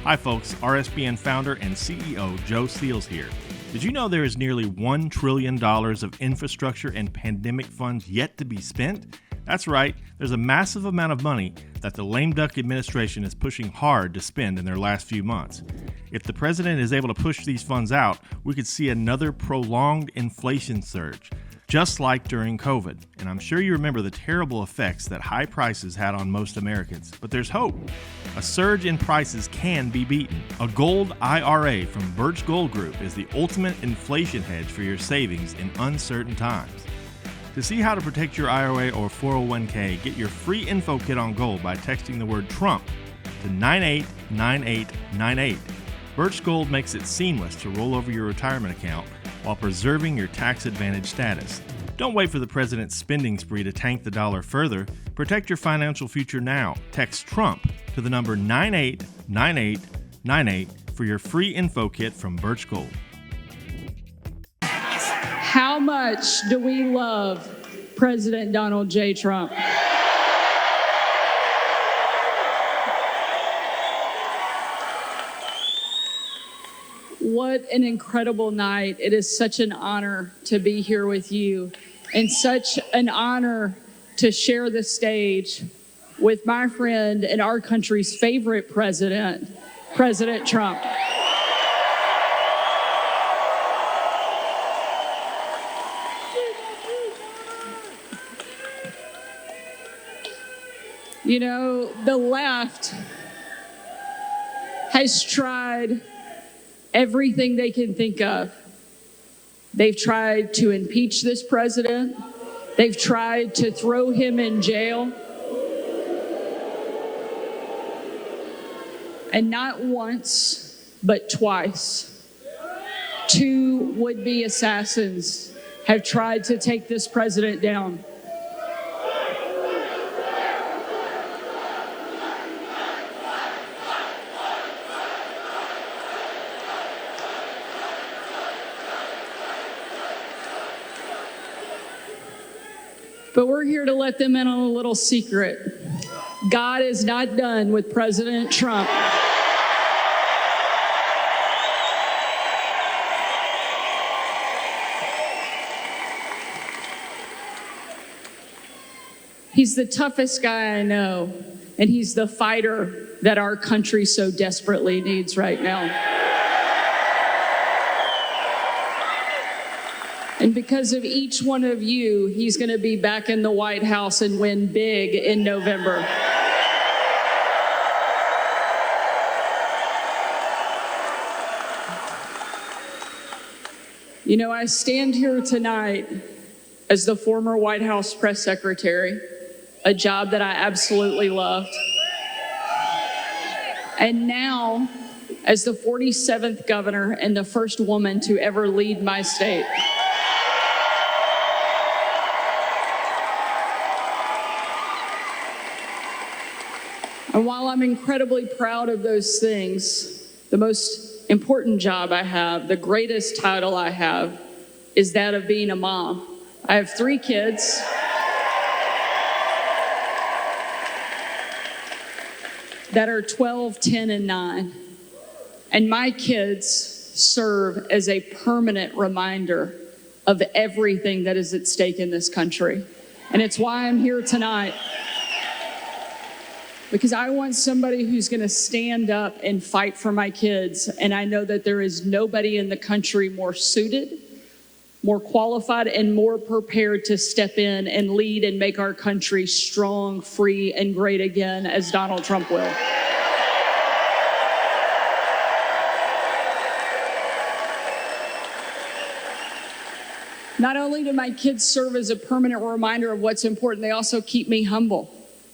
Hi folks, RSBN founder and CEO Joe Seals here. Did you know there is nearly $1 trillion of infrastructure and pandemic funds yet to be spent? That's right, there's a massive amount of money that the lame duck administration is pushing hard to spend in their last few months. If the president is able to push these funds out, we could see another prolonged inflation surge, just like during COVID. And I'm sure you remember the terrible effects that high prices had on most Americans. But there's hope. A surge in prices can be beaten. A gold IRA from Birch Gold Group is the ultimate inflation hedge for your savings in uncertain times. To see how to protect your IRA or 401k, get your free info kit on gold by texting the word Trump to 989898. Birch Gold makes it seamless to roll over your retirement account while preserving your tax advantage status. Don't wait for the president's spending spree to tank the dollar further. Protect your financial future now. Text Trump to the number 989898 for your free info kit from Birch Gold. How much do we love President Donald J. Trump? What an incredible night. It is such an honor to be here with you and such an honor to share the stage with my friend and our country's favorite president, President Trump. You know, the left has tried everything they can think of. They've tried to impeach this president. They've tried to throw him in jail. And not once, but twice, two would-be assassins have tried to take this president down. But we're here to let them in on a little secret. God is not done with President Trump. He's the toughest guy I know, and he's the fighter that our country so desperately needs right now. And because of each one of you, he's going to be back in the White House and win big in November. You know, I stand here tonight as the former White House press secretary, a job that I absolutely loved. And now, as the 47th governor and the first woman to ever lead my state. And while I'm incredibly proud of those things, the most important job I have, the greatest title I have, is that of being a mom. I have 3 kids. That are 12, 10, and 9. And my kids serve as a permanent reminder of everything that is at stake in this country. And it's why I'm here tonight. Because I want somebody who's going to stand up and fight for my kids. And I know that there is nobody in the country more suited, more qualified, and more prepared to step in and lead and make our country strong, free, and great again as Donald Trump will. Not only do my kids serve as a permanent reminder of what's important, they also keep me humble.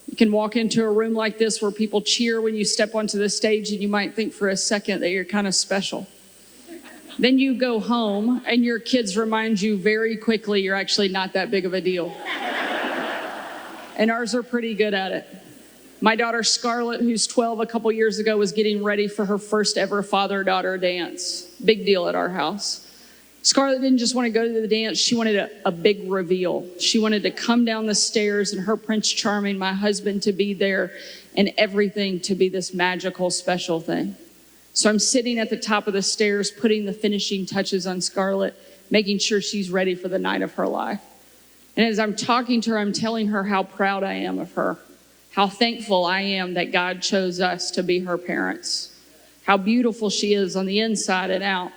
You can walk into a room like this where people cheer when you step onto the stage and you might think for a second that you're kind of special. Then you go home and your kids remind you very quickly you're actually not that big of a deal. And ours are pretty good at it. My daughter Scarlett, who's 12 a couple years ago, was getting ready for her first ever father-daughter dance. Big deal at our house. Scarlett didn't just want to go to the dance, she wanted a big reveal. She wanted to come down the stairs and her Prince Charming, my husband, to be there and everything to be this magical, special thing. So I'm sitting at the top of the stairs, putting the finishing touches on Scarlett, making sure she's ready for the night of her life. And as I'm talking to her, I'm telling her how proud I am of her, how thankful I am that God chose us to be her parents, how beautiful she is on the inside and out.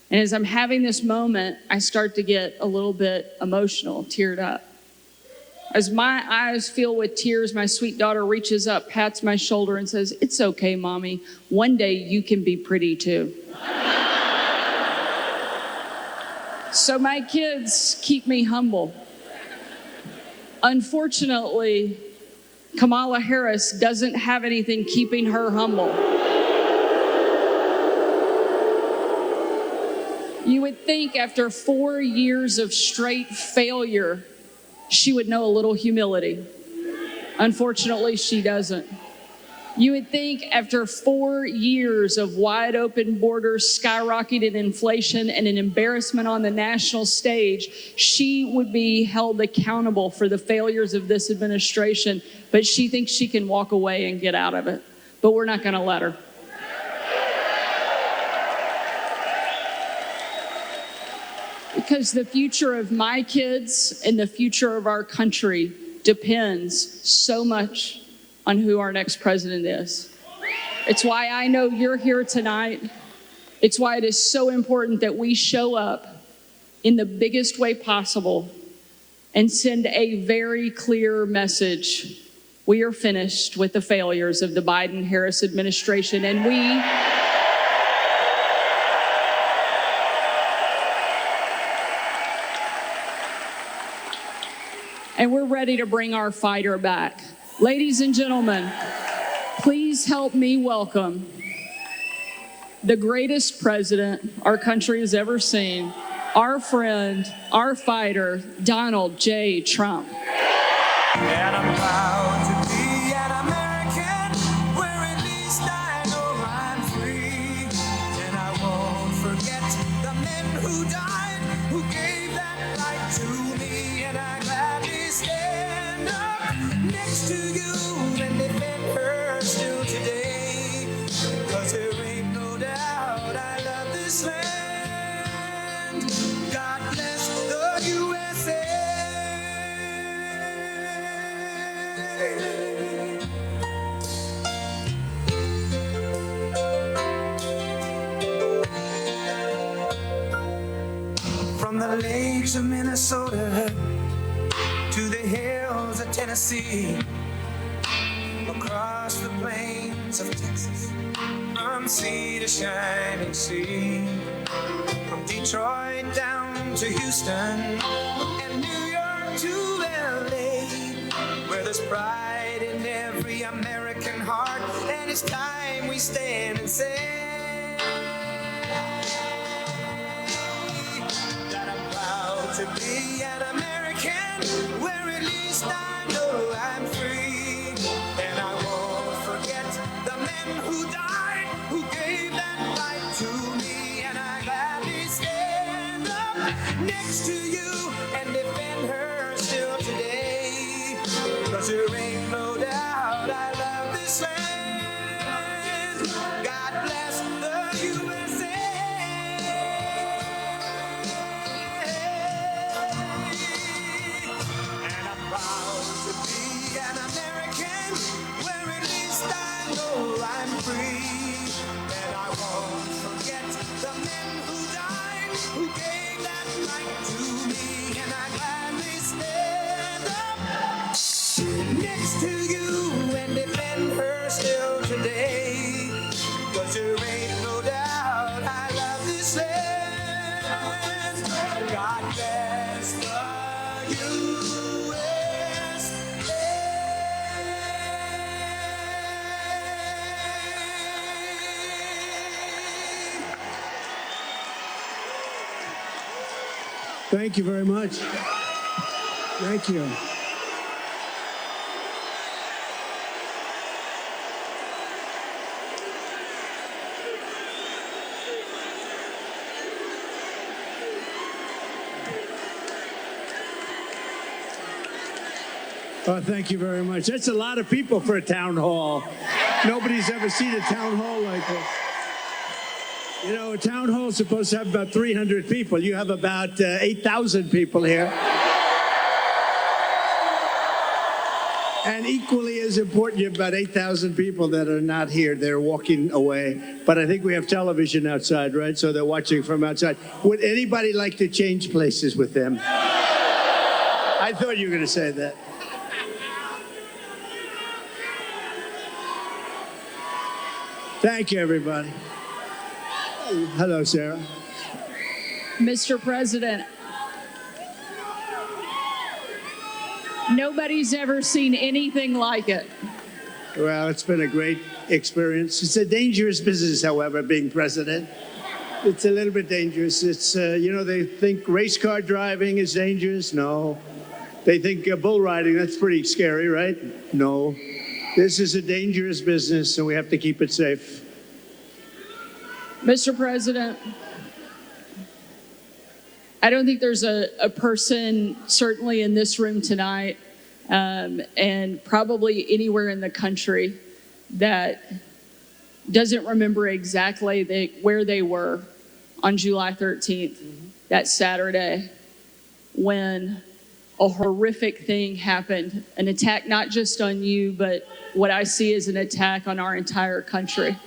And as I'm having this moment, I start to get a little bit emotional, teared up. As my eyes fill with tears, my sweet daughter reaches up, pats my shoulder, and says, "It's okay, Mommy. One day you can be pretty too." So my kids keep me humble. Unfortunately, Kamala Harris doesn't have anything keeping her humble. You would think after 4 years of straight failure, she would know a little humility. Unfortunately, she doesn't. You would think after 4 years of wide open borders, skyrocketing inflation, and an embarrassment on the national stage, she would be held accountable for the failures of this administration, but she thinks she can walk away and get out of it. But we're not going to let her. Because the future of my kids and the future of our country depends so much on who our next president is. It's why I know you're here tonight. It's why it is so important that we show up in the biggest way possible and send a very clear message. We are finished with the failures of the Biden-Harris administration, and we're ready to bring our fighter back. Ladies and gentlemen, please help me welcome the greatest president our country has ever seen, our friend, our fighter, Donald J. Trump. And I'm proud to be an American, where at least I know I'm free. And I won't forget the men who died, who gave that right to me. And I gladly stand up next to you and defend her still today. 'Cause there ain't no doubt I love this land. God bless the USA. From the lakes of Minnesota to the hills of Tennessee, across the plains of Texas, from sea to shining sea, from Detroit down to Houston and New York to LA, where there's pride in every American heart, and it's time we stand and say that I'm proud to be an American, where at least I know I'm free. And I won't forget the men who died, who gave that right to me. And I gladly stand up next to you and defend her still today. 'Cause there ain't no doubt I love this land. God bless the USA. And I'm proud to be an American, where at least I know I'm free. And I won't forget the men who died, who gave that right to me. And I gladly stand up next to you and defend her still today. 'Cause there ain't no doubt I love this land. God bless the USA. Thank you very much. Thank you. Oh, thank you very much. That's a lot of people for a town hall. Nobody's ever seen a town hall like this. You know, a town hall is supposed to have about 300 people. You have about 8,000 people here. And equally as important, you have about 8,000 people that are not here. They're walking away. But I think we have television outside, right? So they're watching from outside. Would anybody like to change places with them? I thought you were going to say that. Thank you, everybody. Hello, Sarah. Mr. President, nobody's ever seen anything like it. Well, it's been a great experience. It's a dangerous business, however, being president. It's a little bit dangerous. It's, they think race car driving is dangerous. No. They think bull riding, that's pretty scary, right? No. This is a dangerous business, and we have to keep it safe. Mr. President, I don't think there's a person, certainly in this room tonight, and probably anywhere in the country, that doesn't remember exactly where they were on July 13th, that Saturday, when a horrific thing happened, an attack not just on you, but what I see as an attack on our entire country.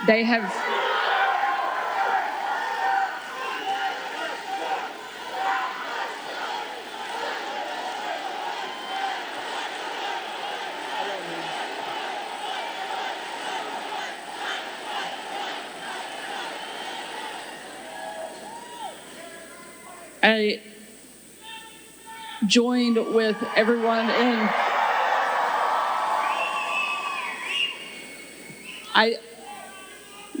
They have... I joined with everyone in...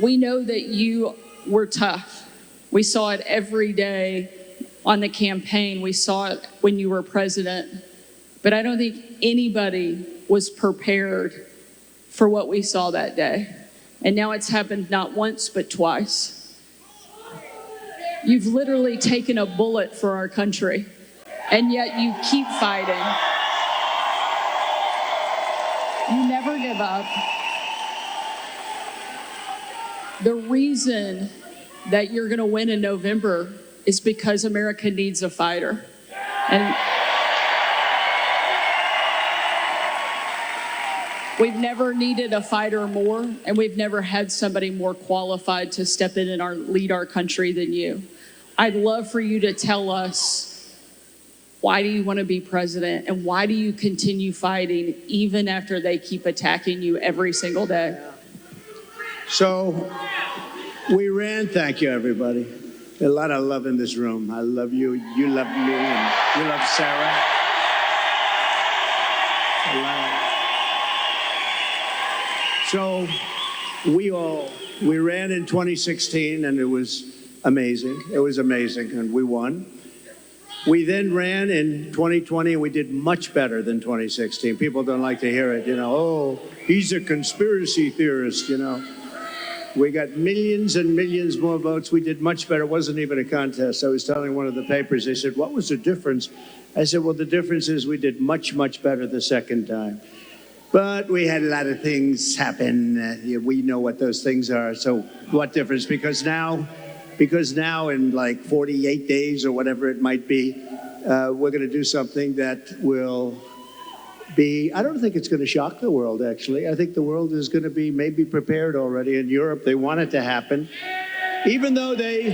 We know that you were tough. We saw it every day on the campaign. We saw it when you were president. But I don't think anybody was prepared for what we saw that day. And now it's happened not once, but twice. You've literally taken a bullet for our country, and yet you keep fighting. You never give up. The reason that you're going to win in November is because America needs a fighter. And we've never needed a fighter more, and we've never had somebody more qualified to step in and lead our country than you. I'd love for you to tell us, why do you want to be president, and why do you continue fighting even after they keep attacking you every single day? So we ran. Thank you, everybody. A lot of love in this room. I love you. You love me. And you love Sarah. So we ran in 2016, and it was amazing. It was amazing, and we won. We then ran in 2020, and we did much better than 2016. People don't like to hear it, oh, he's a conspiracy theorist, We got millions and millions more votes. We did much better. It wasn't even a contest. I was telling one of the papers, they said, what was the difference? I said, well, the difference is we did much, much better the second time. But we had a lot of things happen. We know what those things are. So what difference? Because now in like 48 days or whatever it might be, we're going to do something that will I don't think it's going to shock the world, actually. I think the world is going to be maybe prepared already. In Europe, they want it to happen. Even though they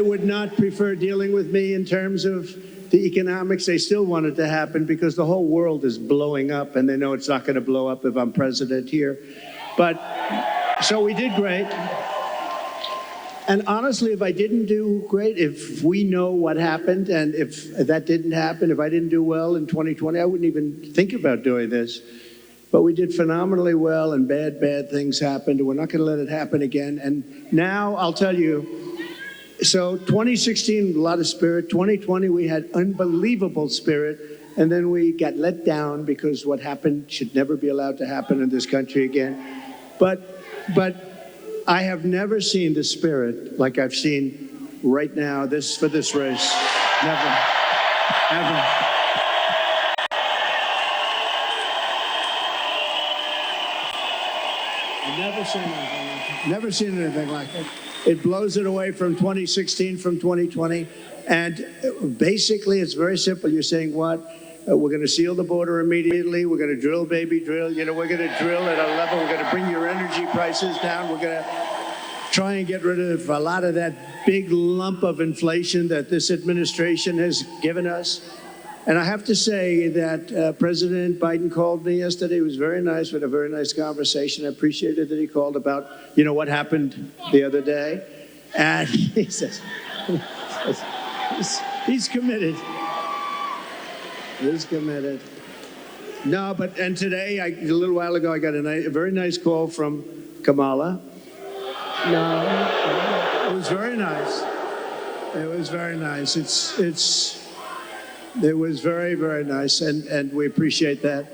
would not prefer dealing with me in terms of the economics, they still want it to happen because the whole world is blowing up, and they know it's not going to blow up if I'm president here. But so we did great. And honestly, if I didn't do great, if we know what happened, and if that didn't happen, if I didn't do well in 2020, I wouldn't even think about doing this. But we did phenomenally well, and bad things happened, and we're not going to let it happen again. And now I'll tell you, so 2016, a lot of spirit. 2020, we had unbelievable spirit. And then we got let down because what happened should never be allowed to happen in this country again. But I have never seen the spirit like I've seen right now for this race. Never, ever. I've never seen anything like it. Never seen anything like it. It blows it away from 2016, from 2020. And basically, it's very simple. You're saying what? We're going to seal the border immediately. We're going to drill, baby, drill. You know, we're going to drill at a level. We're going to bring your energy prices down. We're going to try and get rid of a lot of that big lump of inflation that this administration has given us. And I have to say that President Biden called me yesterday. It was very nice. We had a very nice conversation. I appreciated that he called about, you know, what happened the other day. And he says, he's committed. He's committed. No, but, and today, a little while ago, I got a very nice call from Kamala. No, it was very nice. It was very nice. It was very, very nice, and we appreciate that.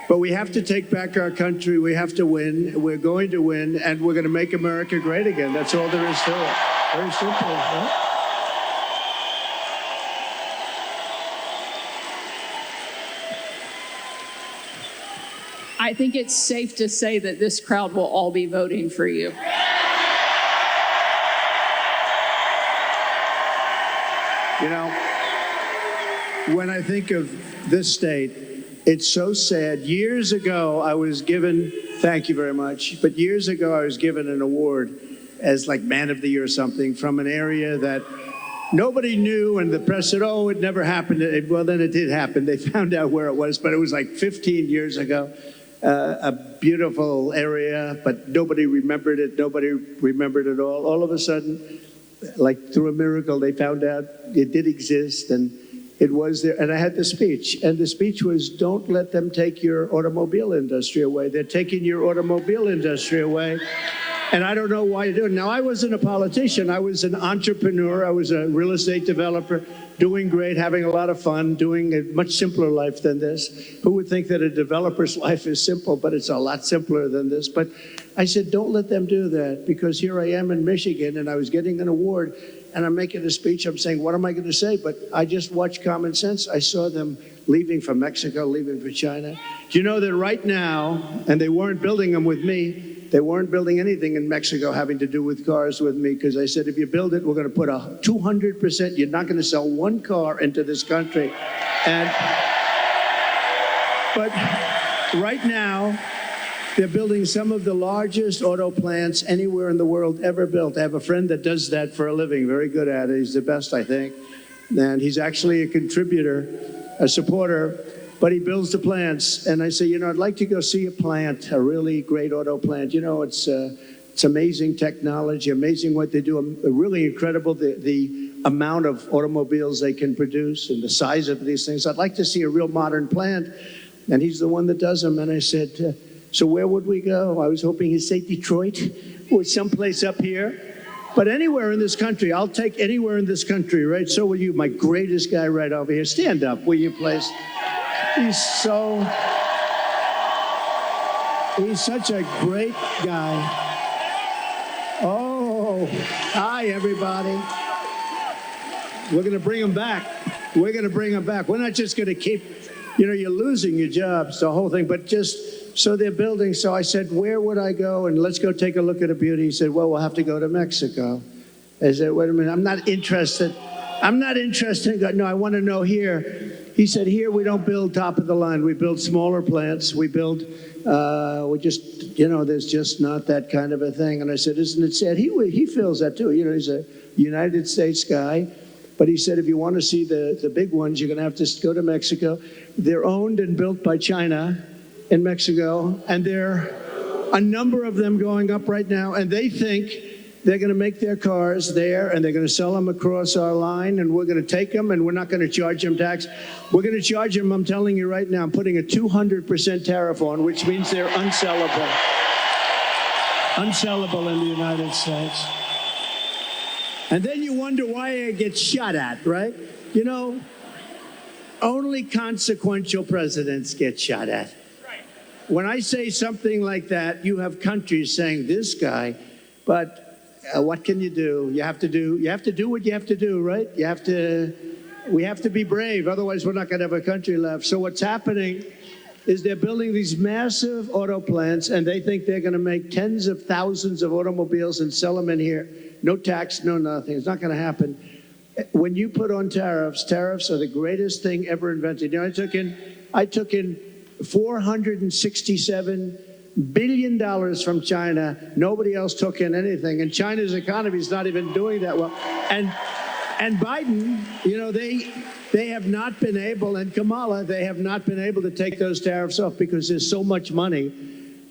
But we have to take back our country. We have to win. We're going to win, and we're going to make America great again. That's all there is to it. Very simple, right? I think it's safe to say that this crowd will all be voting for you. You know, when I think of this state, it's so sad. Years ago, I was given, thank you very much, but years ago, I was given an award as like Man of the Year or something from an area that nobody knew, and the press said, oh, it never happened. Well, then it did happen. They found out where it was, but it was like 15 years ago. A beautiful area, but nobody remembered it. Nobody remembered it all. All of a sudden, like through a miracle, they found out it did exist, and it was there. And I had the speech, and the speech was, don't let them take your automobile industry away. They're taking your automobile industry away. And I don't know why you do it. Now, I wasn't a politician. I was an entrepreneur. I was a real estate developer, doing great, having a lot of fun, doing a much simpler life than this. Who would think that a developer's life is simple, but it's a lot simpler than this. But I said, don't let them do that, because here I am in Michigan, and I was getting an award, and I'm making a speech. I'm saying, what am I going to say? But I just watched Common Sense. I saw them leaving for Mexico, leaving for China. Do you know that right now, and they weren't building them with me, they weren't building anything in Mexico having to do with cars with me, because I said, if you build it, we're going to put a 200%, you're not going to sell one car into this country. But right now, they're building some of the largest auto plants anywhere in the world ever built. I have a friend that does that for a living, very good at it. He's the best, I think. And he's actually a contributor, a supporter, but he builds the plants. And I say, you know, I'd like to go see a plant, a really great auto plant. You know, it's amazing technology, amazing what they do, really incredible, the amount of automobiles they can produce and the size of these things. I'd like to see a real modern plant. And he's the one that does them. And I said, so where would we go? I was hoping he'd say Detroit or someplace up here. But anywhere in this country, I'll take anywhere in this country, right? So will you, my greatest guy right over here. Stand up, will you, please? He's such a great guy. Oh, hi, everybody. We're going to bring him back. We're going to bring him back. We're not just going to keep, you know, you're losing your jobs, the whole thing, but just, so they're building. So I said, where would I go? And let's go take a look at a beauty. He said, well, we'll have to go to Mexico. I said, wait a minute, I'm not interested. No, I want to know here. He said, here we don't build top of the line. We build smaller plants. We build, we just, you know, there's just not that kind of a thing. And I said, isn't it sad? He feels that too. You know, he's a United States guy. But he said, if you want to see the big ones, you're going to have to go to Mexico. They're owned and built by China in Mexico, and there are a number of them going up right now, and they think they're going to make their cars there, and they're going to sell them across our line, and we're going to take them, and we're not going to charge them tax. We're going to charge them, I'm telling you right now, I'm putting a 200% tariff on, which means they're unsellable. Unsellable in the United States. And then you wonder why it gets shot at, right? You know, only consequential presidents get shot at. When I say something like that, you have countries saying this guy, but what can you do? You have to do what you have to do, right? We have to be brave. Otherwise, we're not going to have a country left. So what's happening is they're building these massive auto plants, and they think they're going to make tens of thousands of automobiles and sell them in here. No tax, no nothing. It's not going to happen. When you put on tariffs, tariffs are the greatest thing ever invented. You know, I took in $467 billion from China. Nobody else took in anything, and China's economy is not even doing that well. And Biden, you know, they have not been able, and Kamala, they have not been able to take those tariffs off because there's so much money.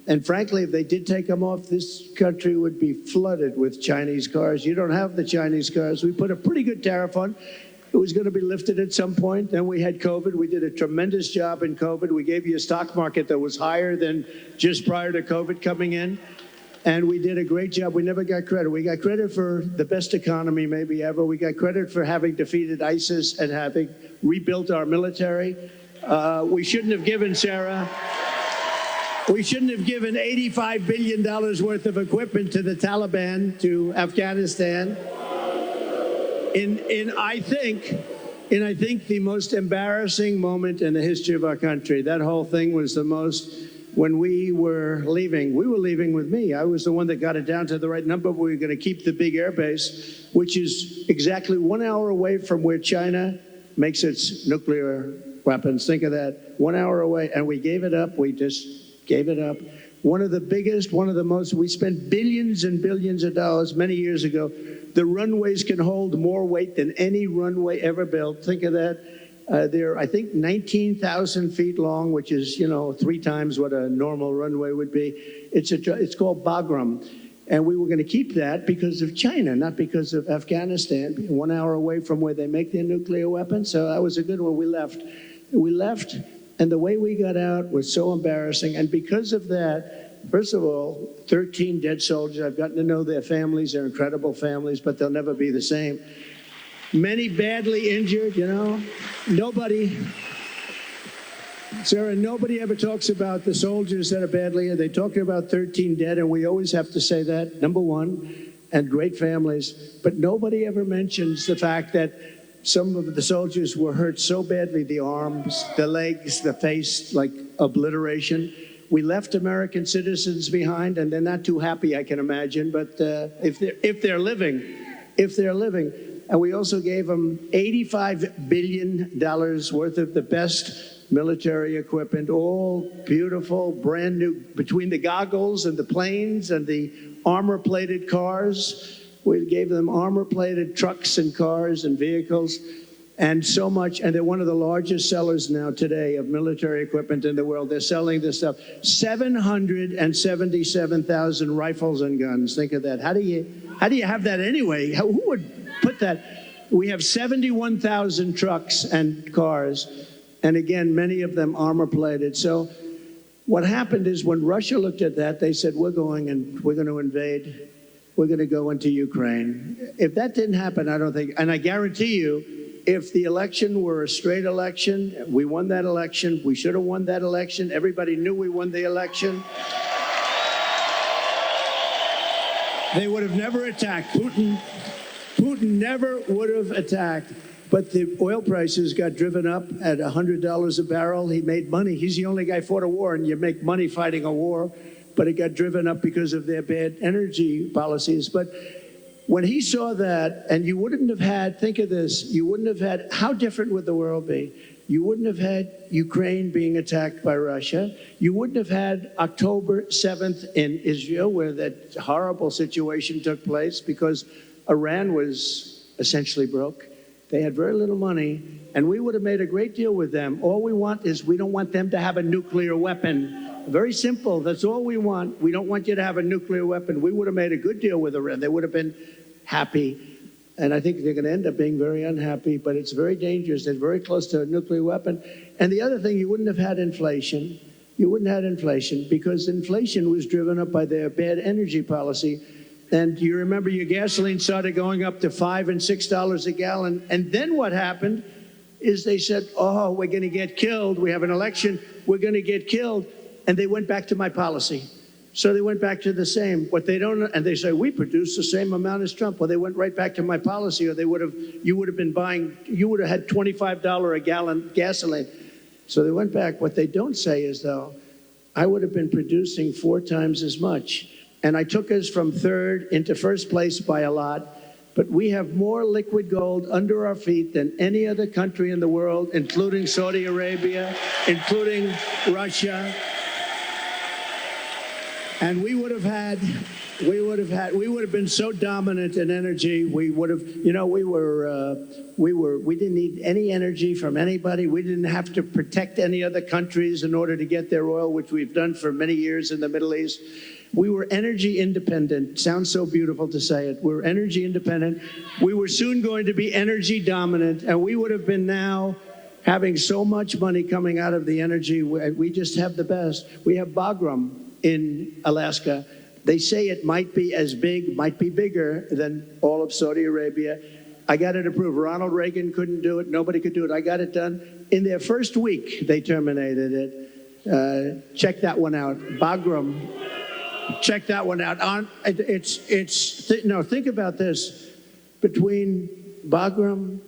And frankly, if they did take them off, this country would be flooded with Chinese cars. You don't have the Chinese cars. We put a pretty good tariff on. It was going to be lifted at some point. Then we had COVID. We did a tremendous job in COVID. We gave you a stock market that was higher than just prior to COVID coming in. And we did a great job. We never got credit. We got credit for the best economy maybe ever. We got credit for having defeated ISIS and having rebuilt our military. We shouldn't have given, Sarah, we shouldn't have given $85 billion worth of equipment to the Taliban, to Afghanistan. In I think the most embarrassing moment in the history of our country. That whole thing was the most. When we were leaving with me. I was the one that got it down to the right number. We were going to keep the big air base, which is exactly 1 hour away from where China makes its nuclear weapons. Think of that, 1 hour away. And we gave it up. We just gave it up. One of the biggest, one of the most, we spent billions and billions of dollars many years ago. The runways can hold more weight than any runway ever built. Think of that. They're, I think, 19,000 feet long, which is, you know, 3 times what a normal runway would be. It's called Bagram. And we were going to keep that because of China, not because of Afghanistan, 1 hour away from where they make their nuclear weapons. So that was a good one. We left, and the way we got out was so embarrassing. And because of that, first of all, 13 dead soldiers. I've gotten to know their families. They're incredible families, but they'll never be the same. Many badly injured, you know. Sarah, nobody ever talks about the soldiers that are badly injured. They talk about 13 dead, and we always have to say that, number one, and great families. But nobody ever mentions the fact that some of the soldiers were hurt so badly, the arms, the legs, the face, like obliteration. We left American citizens behind, and they're not too happy, I can imagine. But if they're living. And we also gave them $85 billion worth of the best military equipment, all beautiful, brand new, between the goggles and the planes and the armor-plated cars. We gave them armor-plated trucks and cars and vehicles and so much. And they're one of the largest sellers now today of military equipment in the world. They're selling this stuff. 777,000 rifles and guns. Think of that. How do you have that anyway? Who would put that? We have 71,000 trucks and cars, and again, many of them armor-plated. So what happened is when Russia looked at that, they said, we're going to invade. We're going to go into Ukraine. If that didn't happen, I don't think, and I guarantee you, if the election were a straight election, we won that election, we should have won that election, everybody knew we won the election, they would have never attacked. Putin never would have attacked, but the oil prices got driven up at $100 a barrel. He made money. He's the only guy who fought a war, and you make money fighting a war, but it got driven up because of their bad energy policies. But when he saw that, and you wouldn't have had, think of this, you wouldn't have had, how different would the world be? You wouldn't have had Ukraine being attacked by Russia. You wouldn't have had October 7th in Israel, where that horrible situation took place because Iran was essentially broke. They had very little money, and we would have made a great deal with them. All we want is we don't want them to have a nuclear weapon. Very simple. That's all we want. We don't want you to have a nuclear weapon. We would have made a good deal with Iran. They would have been happy. And I think they're going to end up being very unhappy, but it's very dangerous. They're very close to a nuclear weapon. And the other thing, you wouldn't have had inflation. You wouldn't have had inflation because inflation was driven up by their bad energy policy. And you remember your gasoline started going up to $5 and $6 a gallon. And then what happened is they said, oh, we're going to get killed. We have an election. We're going to get killed. And they went back to my policy. So they went back to the same. What they don't, and they say, we produce the same amount as Trump. Well, they went right back to my policy, or you would have had $25 a gallon gasoline. So they went back. What they don't say is, though, I would have been producing 4 times as much. And I took us from third into first place by a lot. But we have more liquid gold under our feet than any other country in the world, including Saudi Arabia, including Russia. And we would have been so dominant in energy. We would have, we didn't need any energy from anybody. We didn't have to protect any other countries in order to get their oil, which we've done for many years in the Middle East. We were energy independent. Sounds so beautiful to say it. We're energy independent. We were soon going to be energy dominant, and we would have been now having so much money coming out of the energy. We just have the best. We have Bagram in Alaska. They say it might be as big, might be bigger than all of Saudi Arabia. I got it approved. Ronald Reagan couldn't do it. Nobody could do it. I got it done. In their first week, they terminated it. Check that one out. Bagram. Check that one out. Think about this. Between Bagram,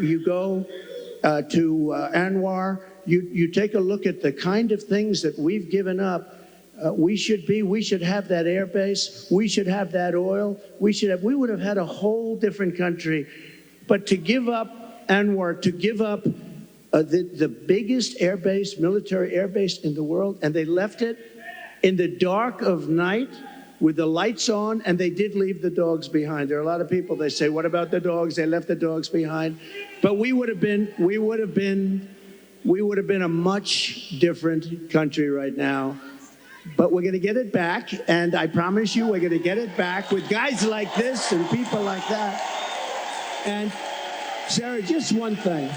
you go to Anwar, you take a look at the kind of things that we've given up. We should have that air base. We should have that oil. We would have had a whole different country. But to give up Anwar, to give up the biggest air base, military air base in the world, and they left it in the dark of night with the lights on, and they did leave the dogs behind. There are a lot of people, they say, what about the dogs? They left the dogs behind. But we would have been a much different country right now. But we're going to get it back, and I promise you we're going to get it back with guys like this and people like that. And Sarah, just one thing,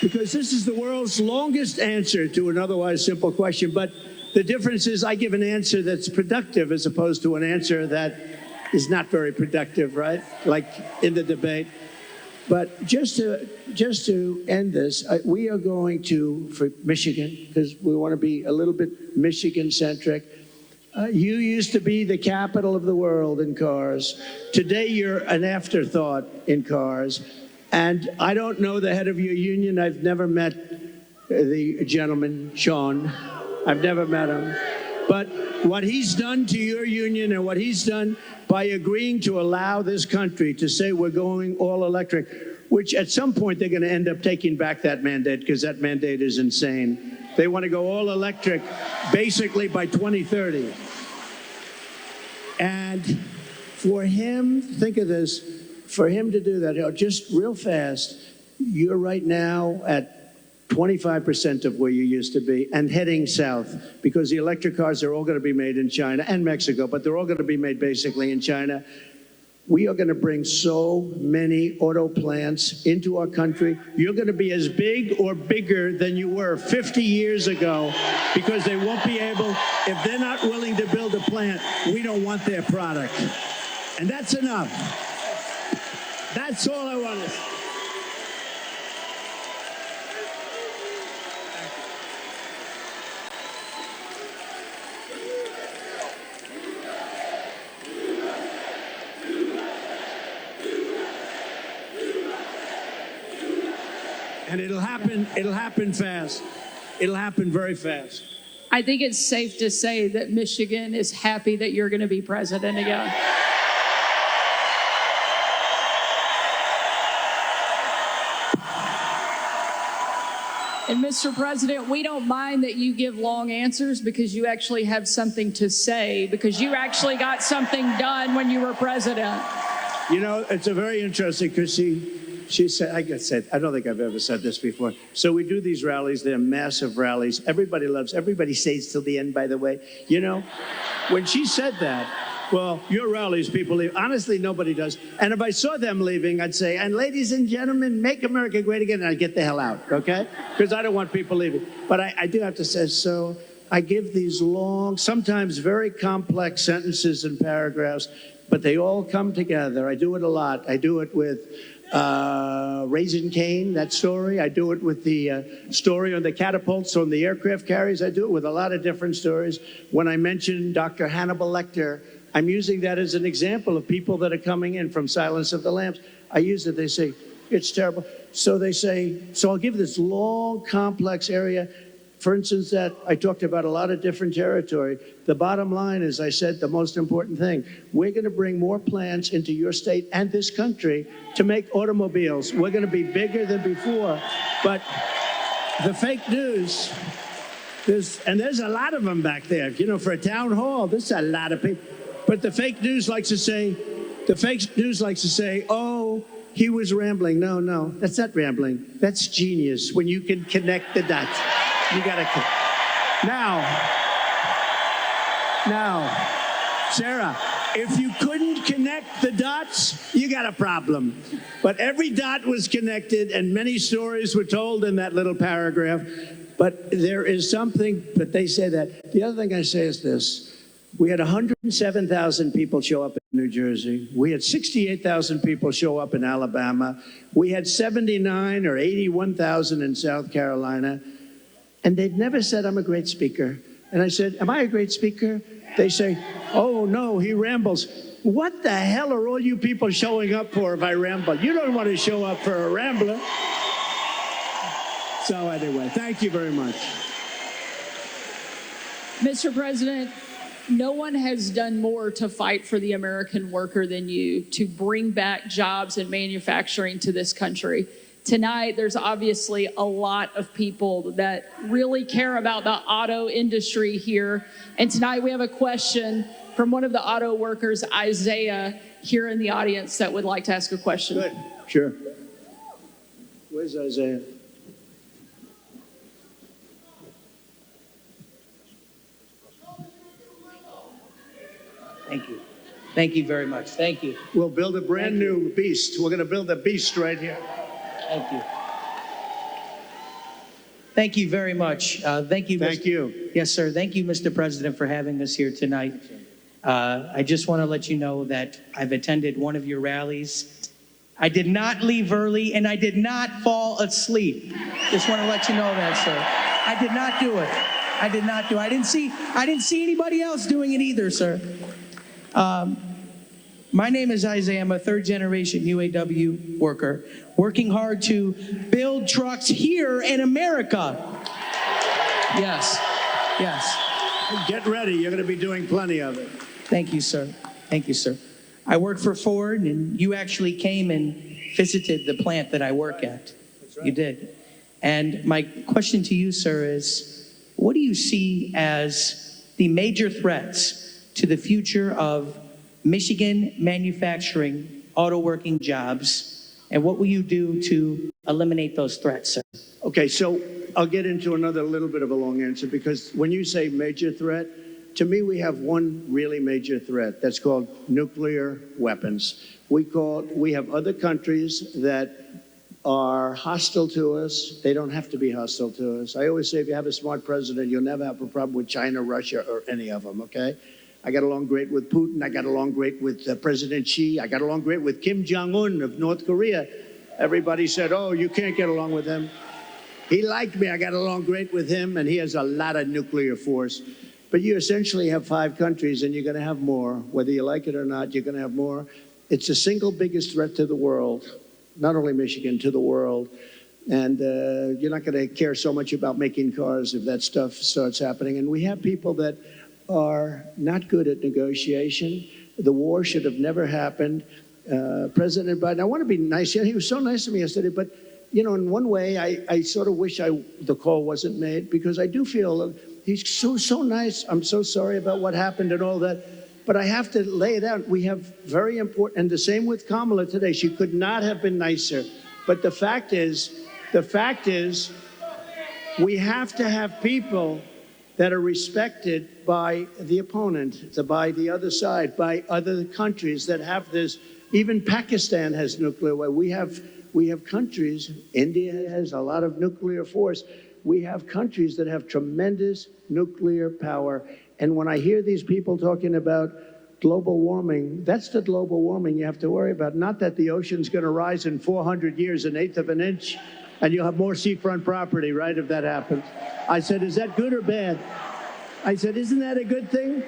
because this is the world's longest answer to an otherwise simple question, but the difference is I give an answer that's productive as opposed to an answer that is not very productive, right? Like in the debate. But just to end this, we are going to, for Michigan, because we want to be a little bit Michigan-centric. You used to be the capital of the world in cars. Today, you're an afterthought in cars. And I don't know the head of your union. I've never met the gentleman, Sean. I've never met him. But what he's done to your union and what he's done by agreeing to allow this country to say we're going all electric, which at some point they're going to end up taking back that mandate because that mandate is insane. They want to go all electric basically by 2030. And for him, think of this, for him to do that, just real fast, you're right now at 25% of where you used to be and heading south because the electric cars are all going to be made in China and Mexico, but they're all going to be made basically in China. We are going to bring so many auto plants into our country. You're going to be as big or bigger than you were 50 years ago because they won't be able, if they're not willing to build a plant, we don't want their product. And that's enough. That's all I want to say. And it'll happen fast. It'll happen very fast. I think it's safe to say that Michigan is happy that you're going to be president again. And Mr. President, we don't mind that you give long answers because you actually have something to say, because you actually got something done when you were president. You know, it's a very interesting because she said, I don't think I've ever said this before. So we do these rallies. They're massive rallies. Everybody stays till the end, by the way. You know, when she said that, well, your rallies, people leave. Honestly, nobody does. And if I saw them leaving, I'd say, and ladies and gentlemen, make America great again. And I'd get the hell out, okay? Because I don't want people leaving. But I do have to say, so I give these long, sometimes very complex sentences and paragraphs, but they all come together. I do it a lot. I do it with Raising Cane, that story. I do it with the story on the catapults on the aircraft carriers. I do it with a lot of different stories. When I mention Dr. Hannibal Lecter, I'm using that as an example of people that are coming in from Silence of the Lambs. I use it. They say, It's terrible. So they say, so I'll give this long, complex area. For instance, that I talked about a lot of different territory. The bottom line is, I said, the most important thing. We're going to bring more plants into your state and this country to make automobiles. We're going to be bigger than before. But the fake news, there's a lot of them back there. You know, for a town hall, there's a lot of people. But the fake news likes to say, oh, he was rambling. No, that's not rambling. That's genius when you can connect the dots. You got to. Now, Sarah, if you couldn't connect the dots, you got a problem. But every dot was connected, and many stories were told in that little paragraph. But there is something, but they say that. The other thing I say is this. We had 107,000 people show up in New Jersey. We had 68,000 people show up in Alabama. We had 79 or 81,000 in South Carolina. And they'd never said, I'm a great speaker. And I said, am I a great speaker? They say, oh, no, he rambles. What the hell are all you people showing up for if I ramble? You don't want to show up for a rambler. So anyway, thank you very much. Mr. President, no one has done more to fight for the American worker than you, to bring back jobs and manufacturing to this country. Tonight, there's obviously a lot of people that really care about the auto industry here. And tonight we have a question from one of the auto workers, Isaiah, here in the audience that would like to ask a question. Good, sure. Where's Isaiah? Thank you. Thank you very much. Thank you. We'll build a brand new beast. We're going to build a beast right here. Thank you. Thank you very much. Thank you. Thank you. Yes, sir. Thank you, Mr. President, for having us here tonight. I just want to let you know that I've attended one of your rallies. I did not leave early, and I did not fall asleep. Just want to let you know that, sir. I did not do it. I did not do it. I didn't see anybody else doing it either, sir. My name is Isaiah. I'm a third-generation UAW worker, working hard to build trucks here in America. Yes. Get ready. You're going to be doing plenty of it. Thank you, sir. Thank you, sir. I work for Ford, and you actually came and visited the plant that I work at. That's right. You did. And my question to you, sir, is what do you see as the major threats to the future of Michigan manufacturing, auto working jobs, and what will you do to eliminate those threats, sir? Okay, so I'll get into another little bit of a long answer, because when you say major threat, to me we have one really major threat that's called nuclear weapons. We have other countries that are hostile to us. They don't have to be hostile to us. I always say if you have a smart president, you'll never have a problem with China, Russia, or any of them, okay? I got along great with Putin. I got along great with President Xi. I got along great with Kim Jong-un of North Korea. Everybody said, oh, you can't get along with him. He liked me. I got along great with him, and he has a lot of nuclear force. But you essentially have 5 countries, and you're going to have more. Whether you like it or not, you're going to have more. It's the single biggest threat to the world, not only Michigan, to the world. And you're not going to care so much about making cars if that stuff starts happening. And we have people that are not good at negotiation. The war should have never happened. President Biden, I want to be nice. He was so nice to me yesterday, but you know, in one way, I sort of wish the call wasn't made, because I do feel he's so nice. I'm so sorry about what happened and all that. But I have to lay it out. We have very important, and the same with Kamala today. She could not have been nicer. But the fact is, we have to have people that are respected by the opponent, by the other side, by other countries that have this. Even Pakistan has nuclear weapons. We have countries, India has a lot of nuclear force. We have countries that have tremendous nuclear power. And when I hear these people talking about global warming, that's the global warming you have to worry about. Not that the ocean's going to rise in 400 years, 1/8 of an inch, and you'll have more seafront property, right, if that happens. I said, is that good or bad? I said, isn't that a good thing?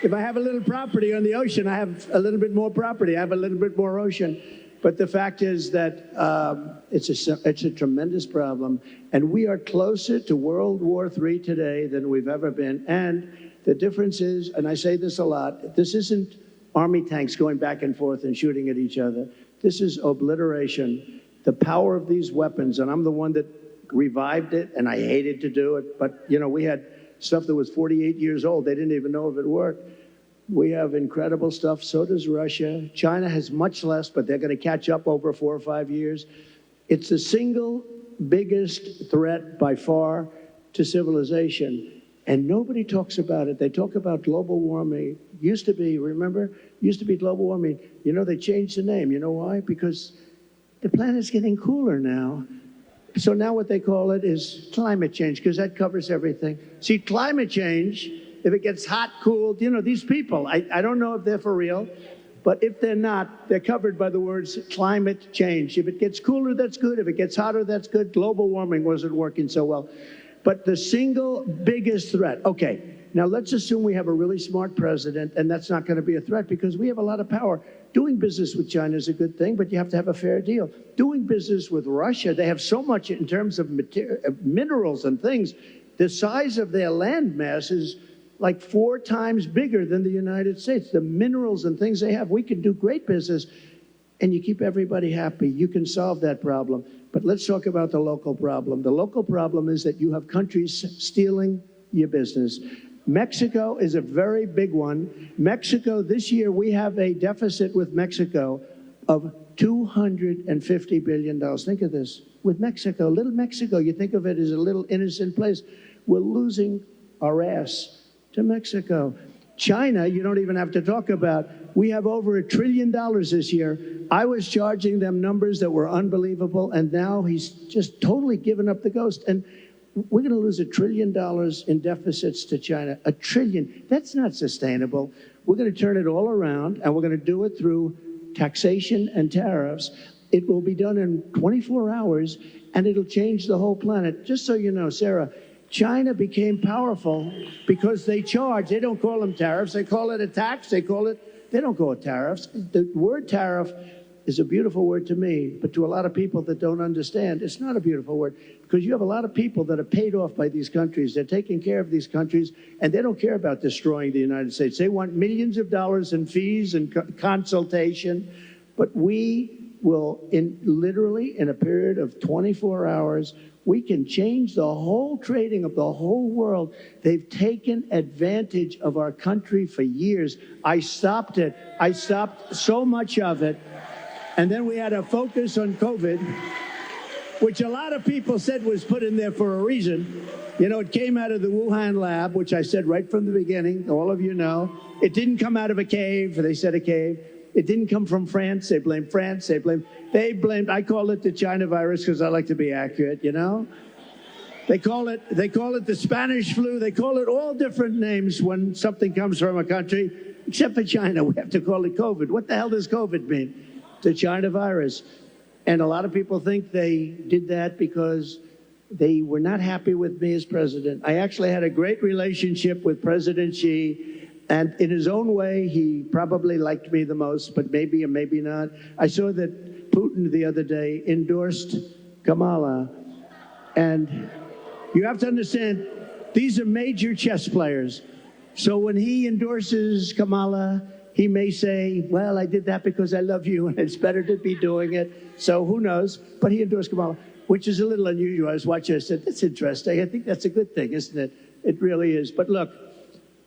If I have a little property on the ocean, I have a little bit more property. I have a little bit more ocean. But the fact is that it's a tremendous problem, and we are closer to World War III today than we've ever been. And the difference is, and I say this a lot, this isn't army tanks going back and forth and shooting at each other. This is obliteration. The power of these weapons, and I'm the one that revived it, and I hated to do it, but we had stuff that was 48 years old. They didn't even know if it worked. We have incredible stuff. So does Russia. China has much less, but they're going to catch up over 4 or 5 years. It's the single biggest threat by far to civilization, and nobody talks about it. They talk about global warming. Used to be global warming. They changed the name. You know why? Because the planet's getting cooler now. So now what they call it is climate change, because that covers everything. See, climate change, if it gets hot, cool, these people, I don't know if they're for real, but if they're not, they're covered by the words climate change. If it gets cooler, that's good. If it gets hotter, that's good. Global warming wasn't working so well. But the single biggest threat, okay, now let's assume we have a really smart president, and that's not going to be a threat because we have a lot of power. Doing business with China is a good thing, but you have to have a fair deal. Doing business with Russia, they have so much in terms of minerals and things. The size of their land mass is like 4 times bigger than the United States. The minerals and things they have, we can do great business, and you keep everybody happy. You can solve that problem. But let's talk about the local problem. The local problem is that you have countries stealing your business. Mexico is a very big one. Mexico, this year, we have a deficit with Mexico of $250 billion. Think of this. With Mexico, little Mexico, you think of it as a little innocent place. We're losing our ass to Mexico. China, you don't even have to talk about. We have over $1 trillion this year. I was charging them numbers that were unbelievable, and now he's just totally given up the ghost. And we're going to lose $1 trillion in deficits to China. $1 trillion. That's not sustainable. We're going to turn it all around, and we're going to do it through taxation and tariffs. It will be done in 24 hours, and it'll change the whole planet. Just so you know, Sarah, China became powerful because they charge. They don't call them tariffs. They call it a tax. They don't call it tariffs. The word tariff is a beautiful word to me, but to a lot of people that don't understand, it's not a beautiful word because you have a lot of people that are paid off by these countries. They're taking care of these countries, and they don't care about destroying the United States. They want millions of dollars in fees and consultation, but we will, literally in a period of 24 hours, we can change the whole trading of the whole world. They've taken advantage of our country for years. I stopped it. I stopped so much of it. And then we had a focus on COVID, which a lot of people said was put in there for a reason. It came out of the Wuhan lab, which I said right from the beginning. All of you know. It didn't come out of a cave. They said a cave. It didn't come from France. They blamed France. They blamed, I call it the China virus because I like to be accurate, They call it the Spanish flu. They call it all different names when something comes from a country, except for China. We have to call it COVID. What the hell does COVID mean? The China virus. And a lot of people think they did that because they were not happy with me as president. I actually had a great relationship with President Xi, and in his own way, he probably liked me the most, but maybe or maybe not. I saw that Putin the other day endorsed Kamala. And you have to understand, these are major chess players. So when he endorses Kamala, he may say, well, I did that because I love you, and it's better to be doing it. So who knows? But he endorsed Kamala, which is a little unusual. I was watching, I said, that's interesting. I think that's a good thing, isn't it? It really is. But look,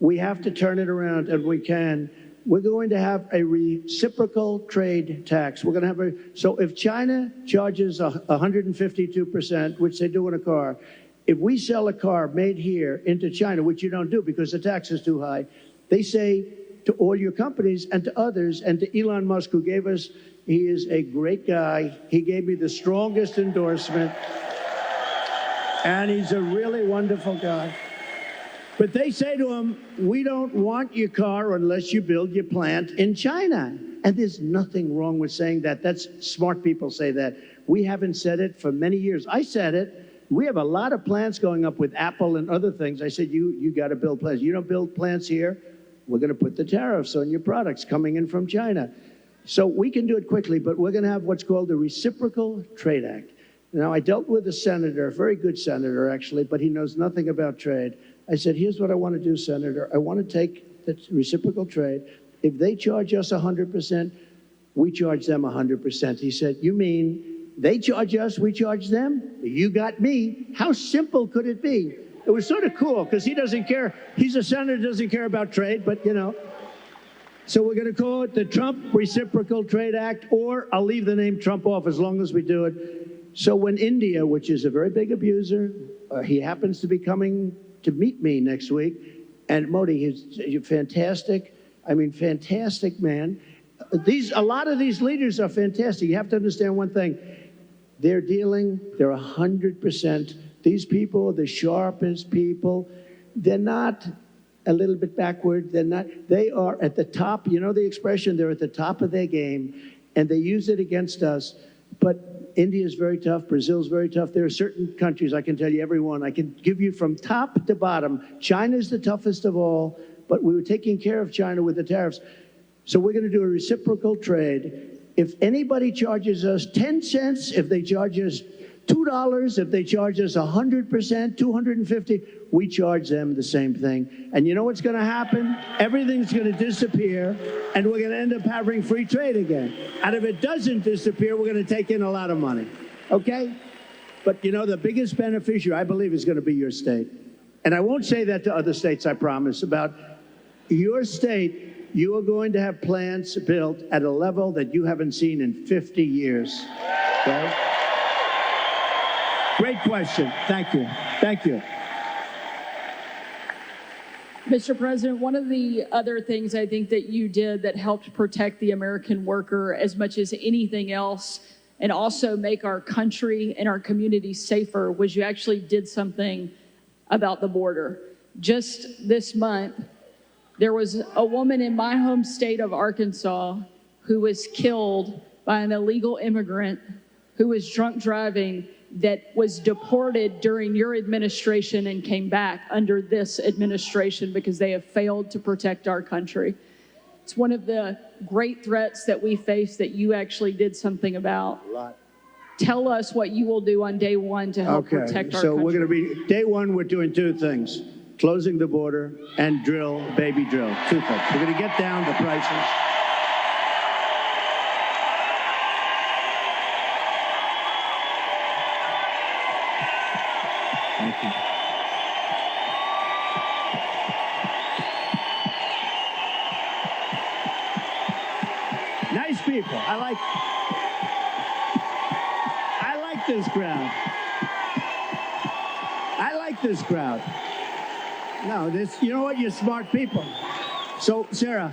we have to turn it around, and we can. We're going to have a reciprocal trade tax. We're going to have so if China charges 152%, which they do in a car, if we sell a car made here into China, which you don't do because the tax is too high, they say to all your companies and to others, and to Elon Musk, who gave us, he is a great guy. He gave me the strongest endorsement, and he's a really wonderful guy. But they say to him, we don't want your car unless you build your plant in China. And there's nothing wrong with saying that. That's smart people say that. We haven't said it for many years. I said it. We have a lot of plants going up with Apple and other things. I said, you got to build plants. You don't build plants here, we're going to put the tariffs on your products coming in from China. So we can do it quickly, but we're going to have what's called the Reciprocal Trade Act. Now, I dealt with a senator, a very good senator, actually, but he knows nothing about trade. I said, here's what I want to do, Senator. I want to take the reciprocal trade. If they charge us 100%, we charge them 100%. He said, you mean they charge us, we charge them? You got me. How simple could it be? It was sort of cool because he doesn't care. He's a senator, doesn't care about trade, but you know. So we're going to call it the Trump Reciprocal Trade Act, or I'll leave the name Trump off as long as we do it. So when India, which is a very big abuser, he happens to be coming to meet me next week, and Modi, he's fantastic. I mean, fantastic man. A lot of these leaders are fantastic. You have to understand one thing. They're 100%. These people are the sharpest people. They're not a little bit backward. They are at the top. You know the expression, they're at the top of their game, and they use it against us. But India is very tough. Brazil is very tough. There are certain countries, I can tell you every one. I can give you from top to bottom. China's the toughest of all, but we were taking care of China with the tariffs. So we're going to do a reciprocal trade. If anybody charges us 10 cents, if they charge us $2, if they charge us 100%, 250, we charge them the same thing. And you know what's going to happen? Everything's going to disappear, and we're going to end up having free trade again. And if it doesn't disappear, we're going to take in a lot of money. Okay? But you know, the biggest beneficiary, I believe, is going to be your state. And I won't say that to other states, I promise. About your state, you are going to have plants built at a level that you haven't seen in 50 years. Okay? Great question. Thank you. Thank you. Mr. President, one of the other things I think that you did that helped protect the American worker as much as anything else, and also make our country and our communities safer, was you actually did something about the border. Just this month, there was a woman in my home state of Arkansas who was killed by an illegal immigrant who was drunk driving, that was deported during your administration and came back under this administration because they have failed to protect our country. It's one of the great threats that we face that you actually did something about. A lot. Tell us what you will do on day one to help protect our country. So we're going to be, day one, we're doing two things. Closing the border and baby drill. Two things. We're going to get down the prices. Thank you. Nice people. I like this crowd. I like this crowd. No, you know what? You're smart people. So, Sarah.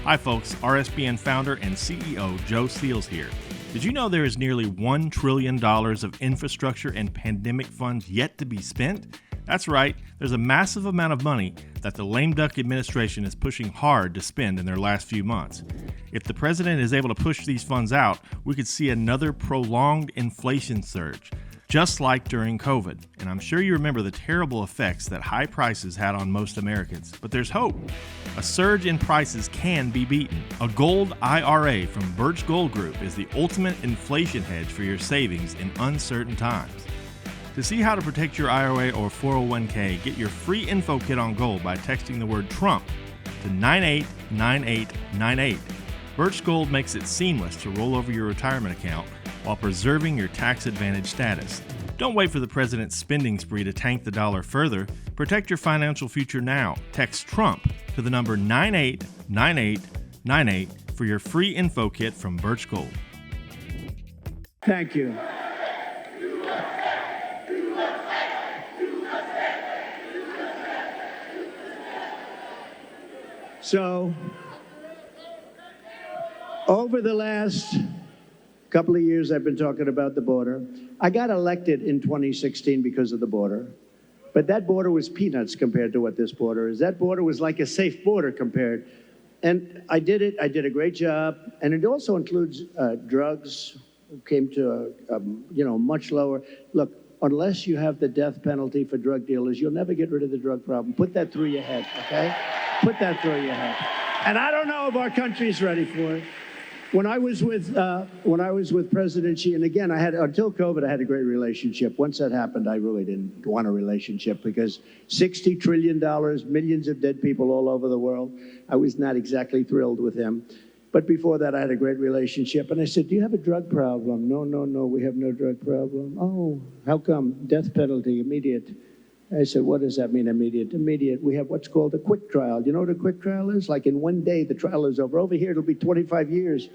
Hi, folks. RSBN founder and CEO Joe Steele here. Did you know there is nearly $1 trillion of infrastructure and pandemic funds yet to be spent? That's right. There's a massive amount of money that the lame duck administration is pushing hard to spend in their last few months. If the president is able to push these funds out, we could see another prolonged inflation surge, just like during COVID. And I'm sure you remember the terrible effects that high prices had on most Americans. But there's hope. A surge in prices can be beaten. A gold IRA from Birch Gold Group is the ultimate inflation hedge for your savings in uncertain times. To see how to protect your IRA or 401k, get your free info kit on gold by texting the word Trump to 989898. Birch Gold makes it seamless to roll over your retirement account while preserving your tax advantage status. Don't wait for the president's spending spree to tank the dollar further. Protect your financial future now. Text Trump to the number 989898 for your free info kit from Birch Gold. Thank you. So, over the last couple of years, I've been talking about the border. I got elected in 2016 because of the border, but that border was peanuts compared to what this border is. That border was like a safe border compared. And I did it. I did a great job. And it also includes drugs, came to much lower. Look, unless you have the death penalty for drug dealers, you'll never get rid of the drug problem. Put that through your head, okay? Put that through your head. And I don't know if our country's ready for it. When I was with President Xi, and again, until COVID, I had a great relationship. Once that happened, I really didn't want a relationship because $60 trillion, millions of dead people all over the world. I was not exactly thrilled with him. But before that, I had a great relationship. And I said, do you have a drug problem? No, we have no drug problem. Oh, how come? Death penalty, immediate. I said, what does that mean, immediate? Immediate, we have what's called a quick trial. You know what a quick trial is? Like in one day, the trial is over. Over here, it'll be 25 years.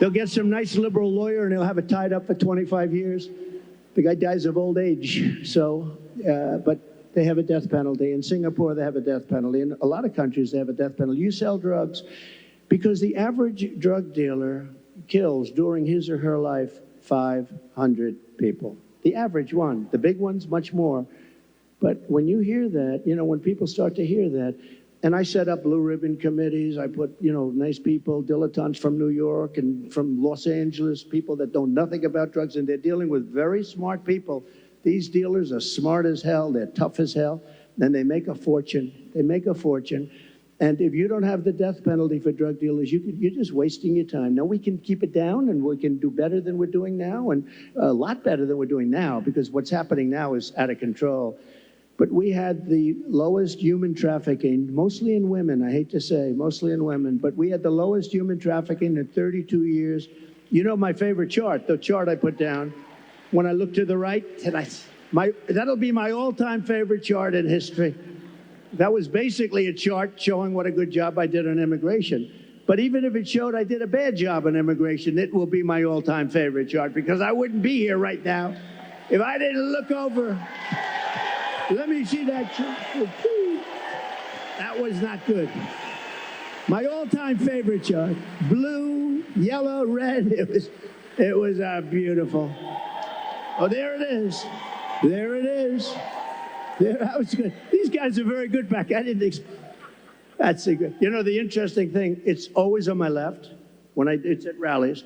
They'll get some nice liberal lawyer, and they'll have it tied up for 25 years. The guy dies of old age. So, but they have a death penalty. In Singapore, they have a death penalty. In a lot of countries, they have a death penalty. You sell drugs because the average drug dealer kills during his or her life 500 people. The average one. The big ones, much more. But when you hear that, when people start to hear that, and I set up blue ribbon committees, I put, nice people, dilettantes from New York and from Los Angeles, people that know nothing about drugs, and they're dealing with very smart people. These dealers are smart as hell, they're tough as hell, and they make a fortune. They make a fortune. And if you don't have the death penalty for drug dealers, you're just wasting your time. Now, we can keep it down, and we can do better than we're doing now, and a lot better than we're doing now, because what's happening now is out of control. But we had the lowest human trafficking, mostly in women, I hate to say, mostly in women, but we had the lowest human trafficking in 32 years. You know my favorite chart, the chart I put down, when I look to the right, that'll be my all-time favorite chart in history. That was basically a chart showing what a good job I did on immigration. But even if it showed I did a bad job on immigration, it will be my all-time favorite chart, because I wouldn't be here right now if I didn't look over. Let me see that chart. That was not good. My all-time favorite chart, blue, yellow, red. It was beautiful. Oh, there it is. There it is. There, that was good. These guys are very good back. I didn't expect. That's a good. The interesting thing, it's always on my left. It's at rallies.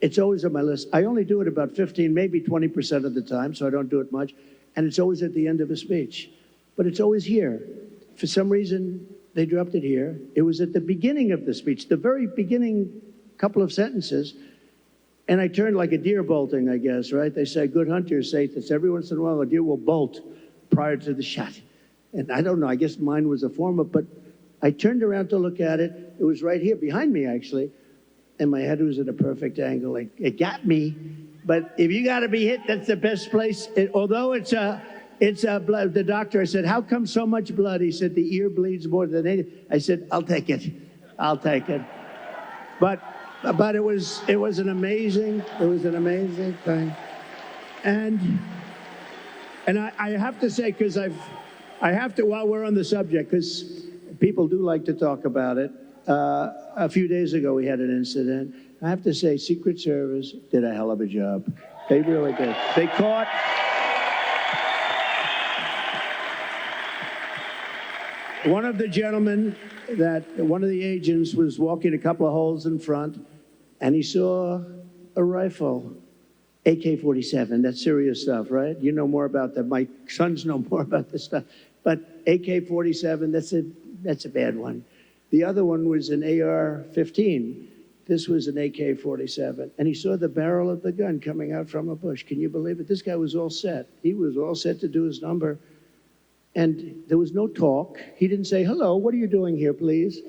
It's always on my list. I only do it about 15, maybe 20% of the time, so I don't do it much. And it's always at the end of a speech. But it's always here. For some reason, they dropped it here. It was at the beginning of the speech, the very beginning couple of sentences. And I turned like a deer bolting, I guess, right? They say good hunters say this. Every once in a while, a deer will bolt prior to the shot. And I don't know, I guess mine was a form of, but I turned around to look at it. It was right here, behind me, actually. And my head was at a perfect angle. It got me. But if you got to be hit, that's the best place. Although it's blood. The doctor, I said, how come so much blood? He said, the ear bleeds more than anything. I said, I'll take it. I'll take it. But it was an amazing thing. And I have to say, because while we're on the subject, because people do like to talk about it. A few days ago, we had an incident. I have to say, Secret Service did a hell of a job. They really did. They caught. One of the gentlemen, one of the agents was walking a couple of holes in front, and he saw a rifle, AK-47. That's serious stuff, right? You know more about that. My sons know more about this stuff. But AK-47, that's a bad one. The other one was an AR-15. This was an AK-47. And he saw the barrel of the gun coming out from a bush. Can you believe it? This guy was all set. He was all set to do his number. And there was no talk. He didn't say, hello, what are you doing here, please?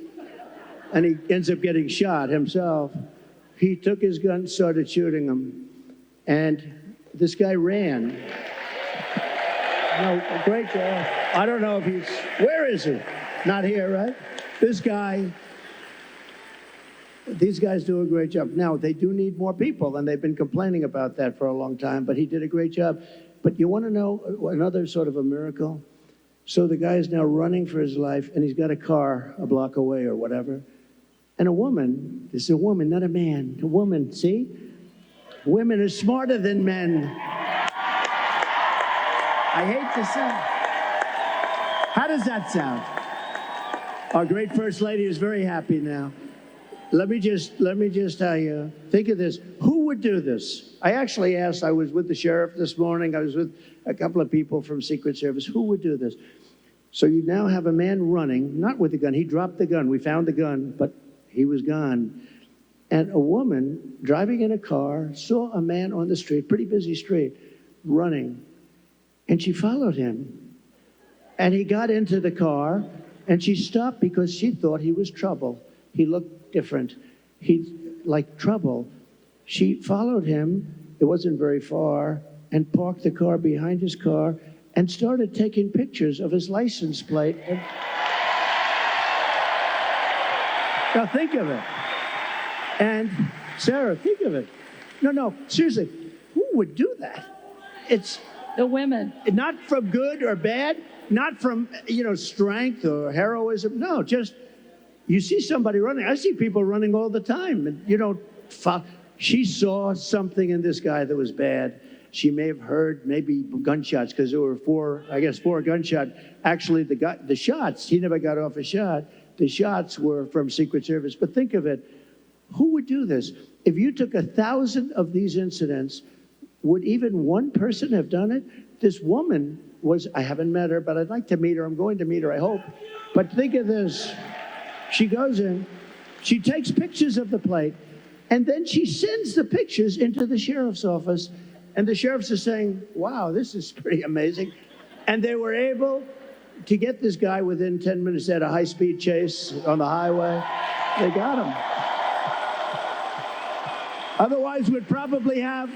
And he ends up getting shot himself. He took his gun, started shooting him. And this guy ran. No, great job. I don't know if where is he? Not here, right? These guys do a great job. Now, they do need more people, and they've been complaining about that for a long time, but he did a great job. But you want to know another sort of a miracle? So the guy is now running for his life, and he's got a car a block away or whatever. And a woman, this is a woman, not a man, a woman, see? Women are smarter than men. I hate to say. How does that sound? Our great First Lady is very happy now. Let me just tell you, think of this. Who would do this? I actually asked, I was with the sheriff this morning, I was with a couple of people from Secret Service, who would do this? So you now have a man running, not with a gun. He dropped the gun. We found the gun, but he was gone. And a woman driving in a car saw a man on the street, pretty busy street, running. And she followed him. And he got into the car, and she stopped because she thought he was trouble. He looked different. He like trouble. She followed him, it wasn't very far, and parked the car behind his car and started taking pictures of his license plate. Now think of it. And Sarah, think of it. No, seriously, who would do that? It's The women. not from good or bad, not from, strength or heroism. No, just you see somebody running. I see people running all the time, and you don't follow. She saw something in this guy that was bad. She may have heard maybe gunshots because there were four gunshots. Actually, the shots, he never got off a shot. The shots were from Secret Service. But think of it, who would do this? If you took 1,000 of these incidents, would even one person have done it? This woman I haven't met her, but I'd like to meet her. I'm going to meet her, I hope. But think of this. She goes in, she takes pictures of the plate, and then she sends the pictures into the sheriff's office. And the sheriffs are saying, wow, this is pretty amazing. And they were able to get this guy within 10 minutes. They had a high-speed chase on the highway. They got him. Otherwise, we'd probably have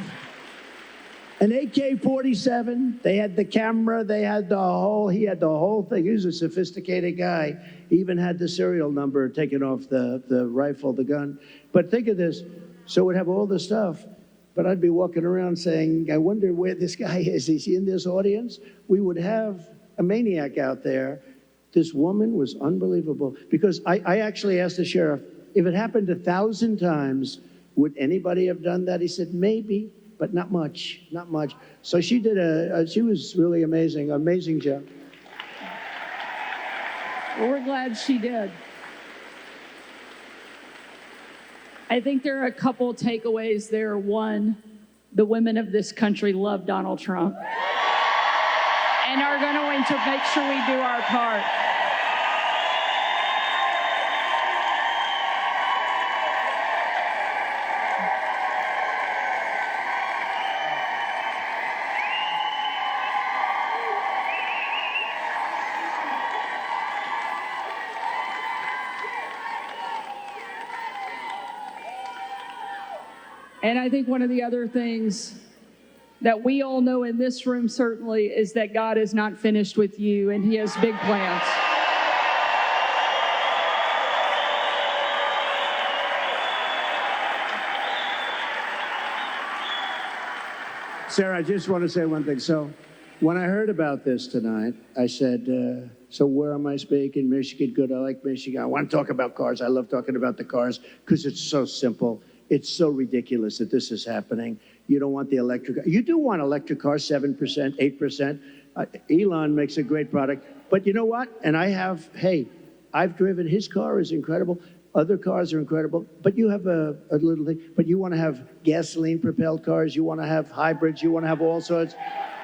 an AK-47. They had the camera. He had the whole thing. He was a sophisticated guy. He even had the serial number taken off the rifle, the gun. But think of this. So we'd have all the stuff. But I'd be walking around saying, I wonder where this guy is. Is he in this audience? We would have a maniac out there. This woman was unbelievable. Because I actually asked the sheriff, if it happened 1,000 times, would anybody have done that? He said, maybe, but not much. So she did she was really amazing job. Well, we're glad she did. I think there are a couple takeaways there. One, the women of this country love Donald Trump and are going to make sure we do our part. And I think one of the other things that we all know in this room certainly is that God is not finished with you, and he has big plans. Sarah, I just want to say one thing. So when I heard about this tonight, I said, so where am I speaking? Michigan, good. I like Michigan. I want to talk about cars. I love talking about the cars because it's so simple. It's so ridiculous that this is happening. You don't want the electric. You do want electric cars, 7%, 8%. Elon makes a great product. But you know what? And I've driven. His car is incredible. Other cars are incredible. But you have a little thing. But you want to have gasoline-propelled cars. You want to have hybrids. You want to have all sorts.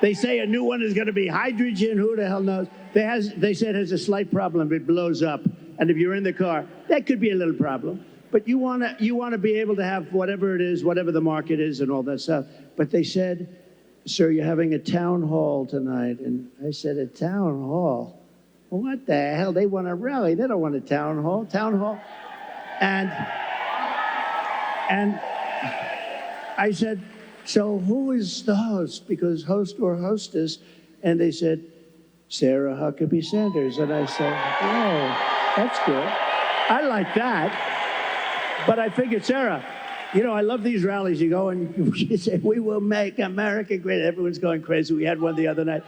They say a new one is going to be hydrogen. Who the hell knows? They said it has a slight problem. It blows up. And if you're in the car, that could be a little problem. But you want to be able to have whatever it is, whatever the market is and all that stuff. But they said, sir, you're having a town hall tonight. And I said, a town hall? Well, what the hell? They want a rally. They don't want a town hall. Town hall. And I said, so who is the host? Because host or hostess. And they said, Sarah Huckabee Sanders. And I said, oh, that's good. I like that. But I figured, Sarah, I love these rallies. You go and you say, we will make America great. Everyone's going crazy. We had one the other night.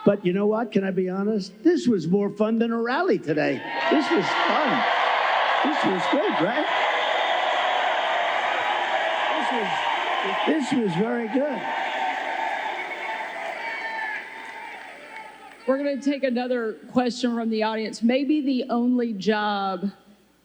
But you know what? Can I be honest? This was more fun than a rally today. This was fun. This was good, right? This was very good. We're going to take another question from the audience. Maybe the only job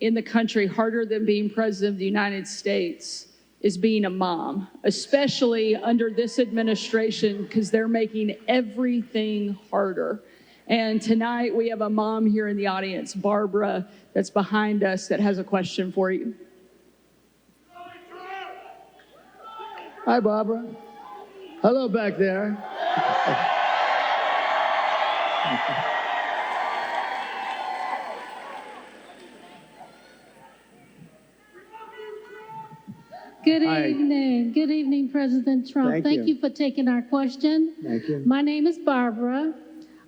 in the country harder than being president of the United States is being a mom, especially under this administration, because they're making everything harder. And tonight we have a mom here in the audience, Barbara, that's behind us, that has a question for you. Hi, Barbara. Hello back there. Good Hi. evening. Good evening, President Trump. Thank you. For taking our question. Thank you. My name is Barbara.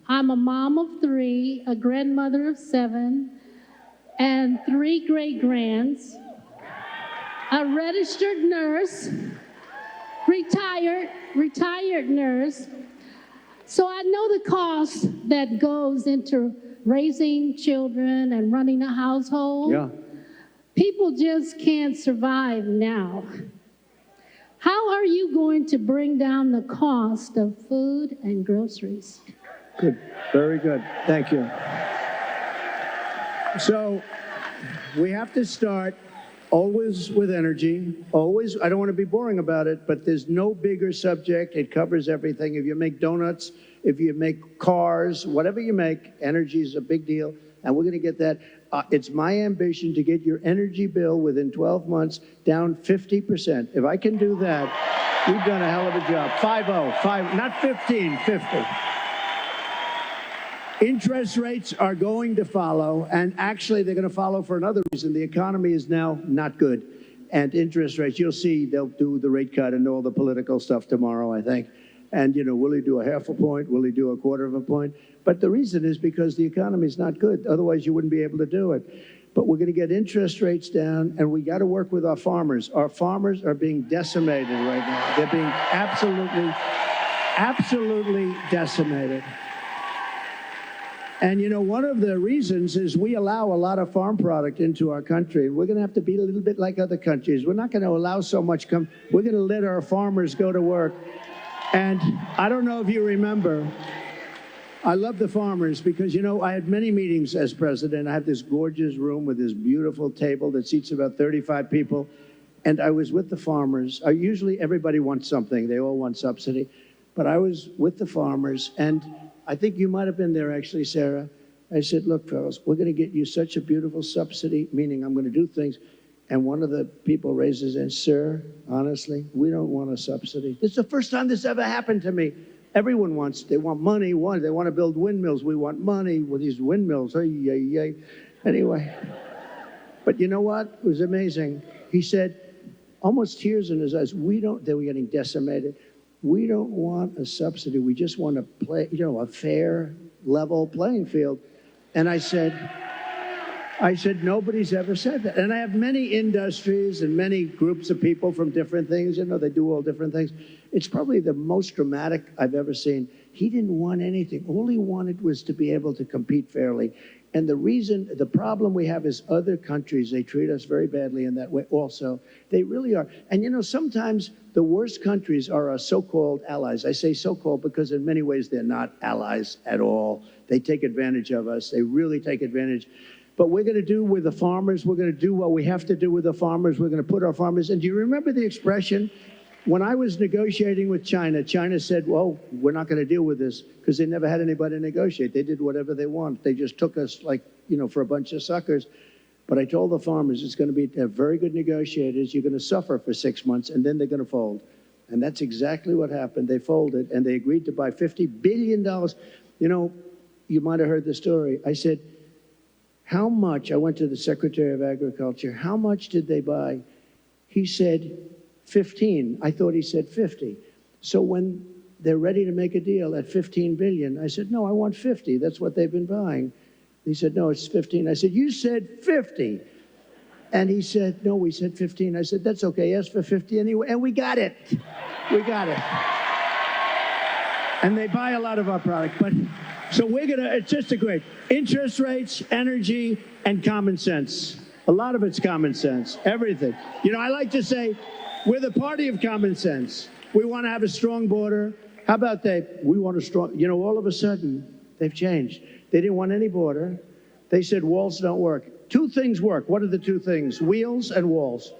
I'm a mom of 3, a grandmother of 7, and 3 great-grands, a registered nurse, retired nurse. So I know the cost that goes into raising children and running a household. Yeah. People just can't survive now. How are you going to bring down the cost of food and groceries? Good. Very good. Thank you. So we have to start always with energy. Always. I don't want to be boring about it, but there's no bigger subject. It covers everything. If you make donuts, if you make cars, whatever you make, energy is a big deal. And we're going to get that. It's my ambition to get your energy bill within 12 months down 50%. If I can do that, we've done a hell of a job. 5-0, not 15, 50. Interest rates are going to follow, and actually they're going to follow for another reason. The economy is now not good. And interest rates, you'll see they'll do the rate cut and all the political stuff tomorrow, I think. And, will he do a half a point? Will he do a quarter of a point? But the reason is because the economy is not good. Otherwise, you wouldn't be able to do it. But we're going to get interest rates down, and we got to work with our farmers. Our farmers are being decimated right now. They're being absolutely decimated. And, one of the reasons is we allow a lot of farm product into our country. We're going to have to be a little bit like other countries. We're not going to allow so much we're going to let our farmers go to work. And I don't know if you remember, I love the farmers because, I had many meetings as president. I have this gorgeous room with this beautiful table that seats about 35 people. And I was with the farmers. Usually everybody wants something. They all want subsidy. But I was with the farmers. And I think you might have been there, actually, Sarah. I said, look, fellas, we're going to get you such a beautiful subsidy, meaning I'm going to do things. And one of the people raises and, sir, honestly, we don't want a subsidy. This is the first time this ever happened to me. Everyone they want money. They want to build windmills. We want money with these windmills. Anyway, but you know what? It was amazing. He said, almost tears in his eyes, they were getting decimated. We don't want a subsidy. We just want to play, a fair, level playing field. And I said, nobody's ever said that. And I have many industries and many groups of people from different things. They do all different things. It's probably the most dramatic I've ever seen. He didn't want anything. All he wanted was to be able to compete fairly. And the problem we have is other countries, they treat us very badly in that way also. They really are. And sometimes the worst countries are our so-called allies. I say so-called because in many ways they're not allies at all. They take advantage of us. They really take advantage. But we're going to do with the farmers. We're going to do what we have to do with the farmers. We're going to put our farmers. And do you remember the expression? When I was negotiating with China, China said, well, we're not going to deal with this because they never had anybody negotiate. They did whatever they want. They just took us for a bunch of suckers. But I told the farmers it's going to be very good negotiators. You're going to suffer for 6 months, and then they're going to fold. And that's exactly what happened. They folded, and they agreed to buy $50 billion. You might have heard the story. I said, how much? I went to the Secretary of Agriculture. How much did they buy? He said 15. I thought he said 50. So when they're ready to make a deal at 15 billion, I said, no, I want 50. That's what they've been buying. He said, no, it's 15. I said, you said 50. And he said, no, we said 15. I said, that's okay. Ask for 50 anyway. And we got it. We got it. And they buy a lot of our product. But so it's just a great interest rates, energy, and common sense. A lot of it's common sense, everything. I like to say we're the party of common sense. We want to have a strong border. How about we want a strong, all of a sudden they've changed. They didn't want any border. They said walls don't work. 2 things work. What are the 2 things? Wheels and walls.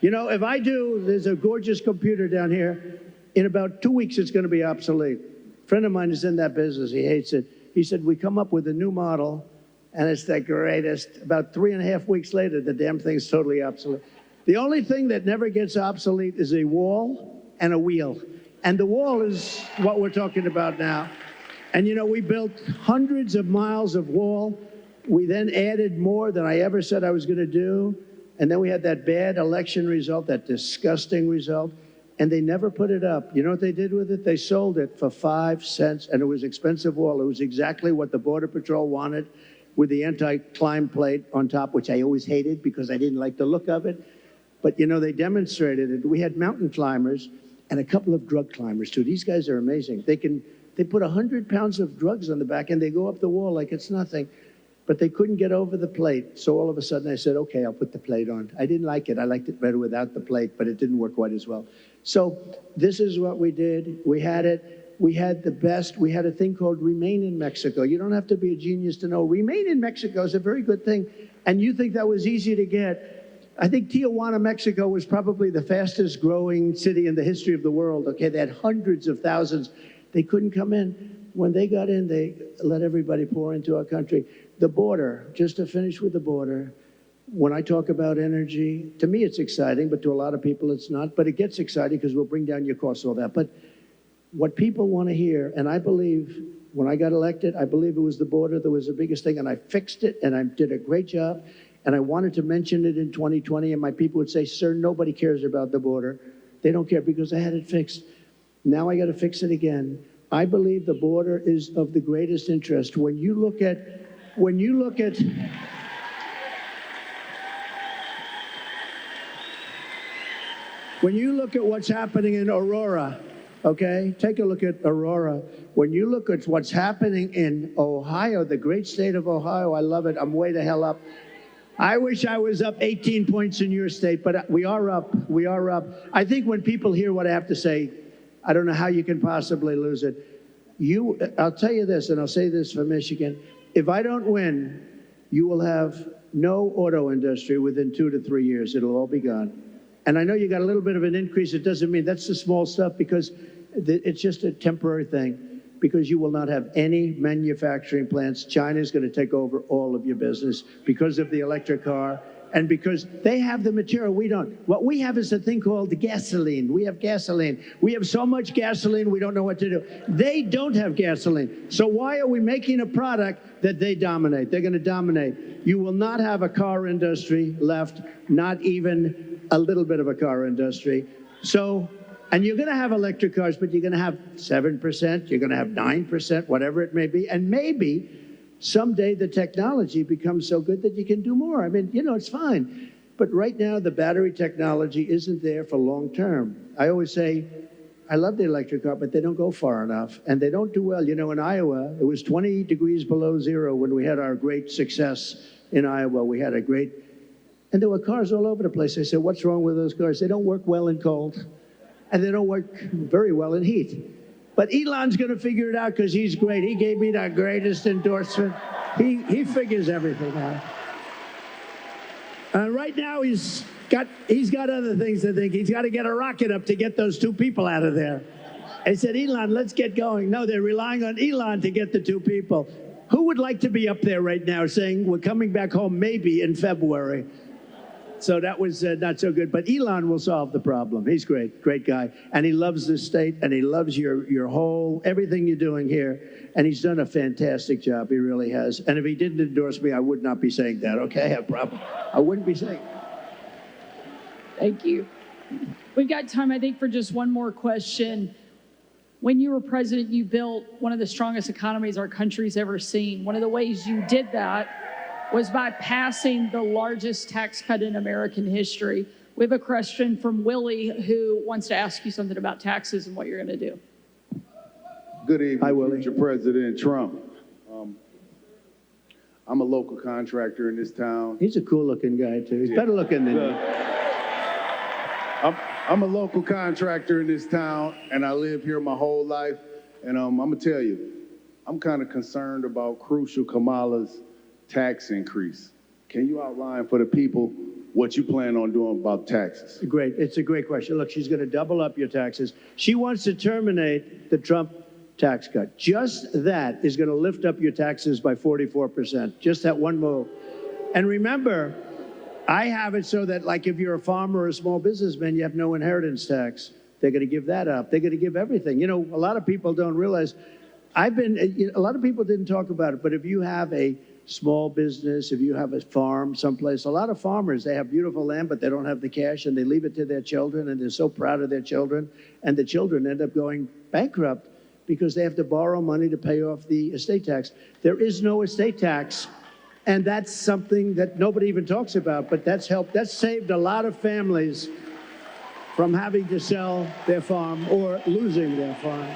If there's a gorgeous computer down here. In about 2 weeks, it's going to be obsolete. A friend of mine is in that business. He hates it. He said, we come up with a new model, and it's the greatest. About 3.5 weeks later, the damn thing's totally obsolete. The only thing that never gets obsolete is a wall and a wheel. And the wall is what we're talking about now. And, you know, we built hundreds of miles of wall. We then added more than I ever said I was going to do. And then we had that bad election result, that disgusting result. And they never put it up. You know what they did with it? They sold it for 5 cents, and it was expensive wall. It was exactly what the Border Patrol wanted, with the anti-climb plate on top, which I always hated because I didn't like the look of it. But, you know, they demonstrated it. We had mountain climbers and a couple of drug climbers, too. These guys are amazing. They put 100 pounds of drugs on the back, and they go up the wall like it's nothing. But they couldn't get over the plate. So all of a sudden I said, okay, I'll put the plate on. I didn't like it. I liked it better without the plate, but it didn't work quite as well. So this is what we did. We had it. We had the best. We had a thing called Remain in Mexico. You don't have to be a genius to know. Remain in Mexico is a very good thing. And you think that was easy to get. I think Tijuana, Mexico was probably the fastest growing city in the history of the world. Okay, they had hundreds of thousands. They couldn't come in. When they got in, they let everybody pour into our country. The border, just to finish with the border, when I talk about energy, to me it's exciting, but to a lot of people it's not. But it gets exciting because we'll bring down your costs, all that. But what people want to hear, and I believe when I got elected, I believe it was the border that was the biggest thing, and I fixed it, and I did a great job. And I wanted to mention it in 2020, and my people would say, sir, nobody cares about the border. They don't care because I had it fixed. Now I got to fix it again. I believe the border is of the greatest interest. When you look at what's happening in Aurora, okay? Take a look at Aurora. When you look at what's happening in Ohio, the great state of Ohio, I love it. I'm way the hell up. I wish I was up 18 points in your state, but we are up. We are up. I think when people hear what I have to say, I don't know how you can possibly lose it. I'll tell you this, and I'll say this for Michigan. If I don't win, you will have no auto industry within 2 to 3 years. It'll all be gone. And I know you got a little bit of an increase. It doesn't mean that's the small stuff because it's just a temporary thing because you will not have any manufacturing plants. China's going to take over all of your business because of the electric car and because they have the material we don't. What we have is a thing called gasoline. We have gasoline. We have so much gasoline we don't know what to do. They don't have gasoline. So why are we making a product that they dominate? They're going to dominate. You will not have a car industry left, not even a little bit of a car industry. So, and you're going to have electric cars, but you're going to have 7%, you're going to have 9%, whatever it may be. And maybe someday the technology becomes so good that you can do more. I mean, you know, it's fine. But right now, the battery technology isn't there for long term. I always say, I love the electric car, but they don't go far enough. And they don't do well. You know, in Iowa, it was 20 degrees below zero when we had our great success in Iowa. We had a great, and there were cars all over the place. I said, what's wrong with those cars? They don't work well in cold, and they don't work very well in heat. But Elon's going to figure it out because he's great. He gave me the greatest endorsement. He figures everything out. Right now he's got other things to think. He's got to get a rocket up to get those 2 people out of there. I said, Elon, let's get going. No, they're relying on Elon to get the 2 people. Who would like to be up there right now saying we're coming back home maybe in February? So that was not so good. But Elon will solve the problem. He's great, great guy. And he loves this state, and he loves your whole, everything you're doing here. And he's done a fantastic job. He really has. And if he didn't endorse me, I would not be saying that, okay? I wouldn't be saying that. Thank you. We've got time, I think, for just one more question. When you were president, you built one of the strongest economies our country's ever seen. One of the ways you did that was by passing the largest tax cut in American history. We have a question from Willie who wants to ask you something about taxes and what you're going to do. Good evening, Hi, Willie. Future President Trump. I'm a local contractor in this town. He's a cool-looking guy, too. He's better looking than you. I'm a local contractor in this town, and I live here my whole life. And I'm going to tell you, I'm kind of concerned about crucial Kamala's tax increase. Can you outline for the people what you plan on doing about taxes? Great. It's a great question. Look, she's going to double up your taxes. She wants to terminate the Trump tax cut. Just that is going to lift up your taxes by 44%. Just that one move. And remember, I have it so that, like, if you're a farmer or a small businessman, you have no inheritance tax. They're going to give that up. They're going to give everything. You know, a lot of people don't realize. A lot of people didn't talk about it, but if you have a small business, if you have a farm someplace, a lot of farmers, they have beautiful land, but they don't have the cash, and they leave it to their children, and they're so proud of their children, and the children end up going bankrupt because they have to borrow money to pay off the estate tax. There is no estate tax, and that's something that nobody even talks about, but that's helped. That's saved a lot of families from having to sell their farm or losing their farm.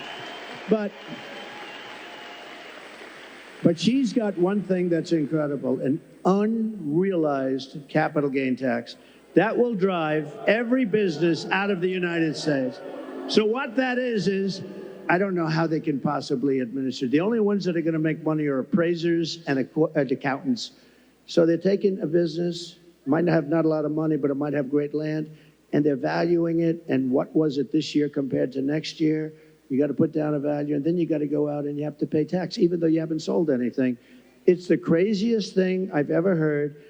But she's got one thing that's incredible, an unrealized capital gain tax. That will drive every business out of the United States. So what that is I don't know how they can possibly administer. The only ones that are going to make money are appraisers and accountants. So they're taking a business, might have not a lot of money, but it might have great land, and they're valuing it, and what was it this year compared to next year? You got to put down a value, and then you got to go out and you have to pay tax, even though you haven't sold anything. It's the craziest thing I've ever heard.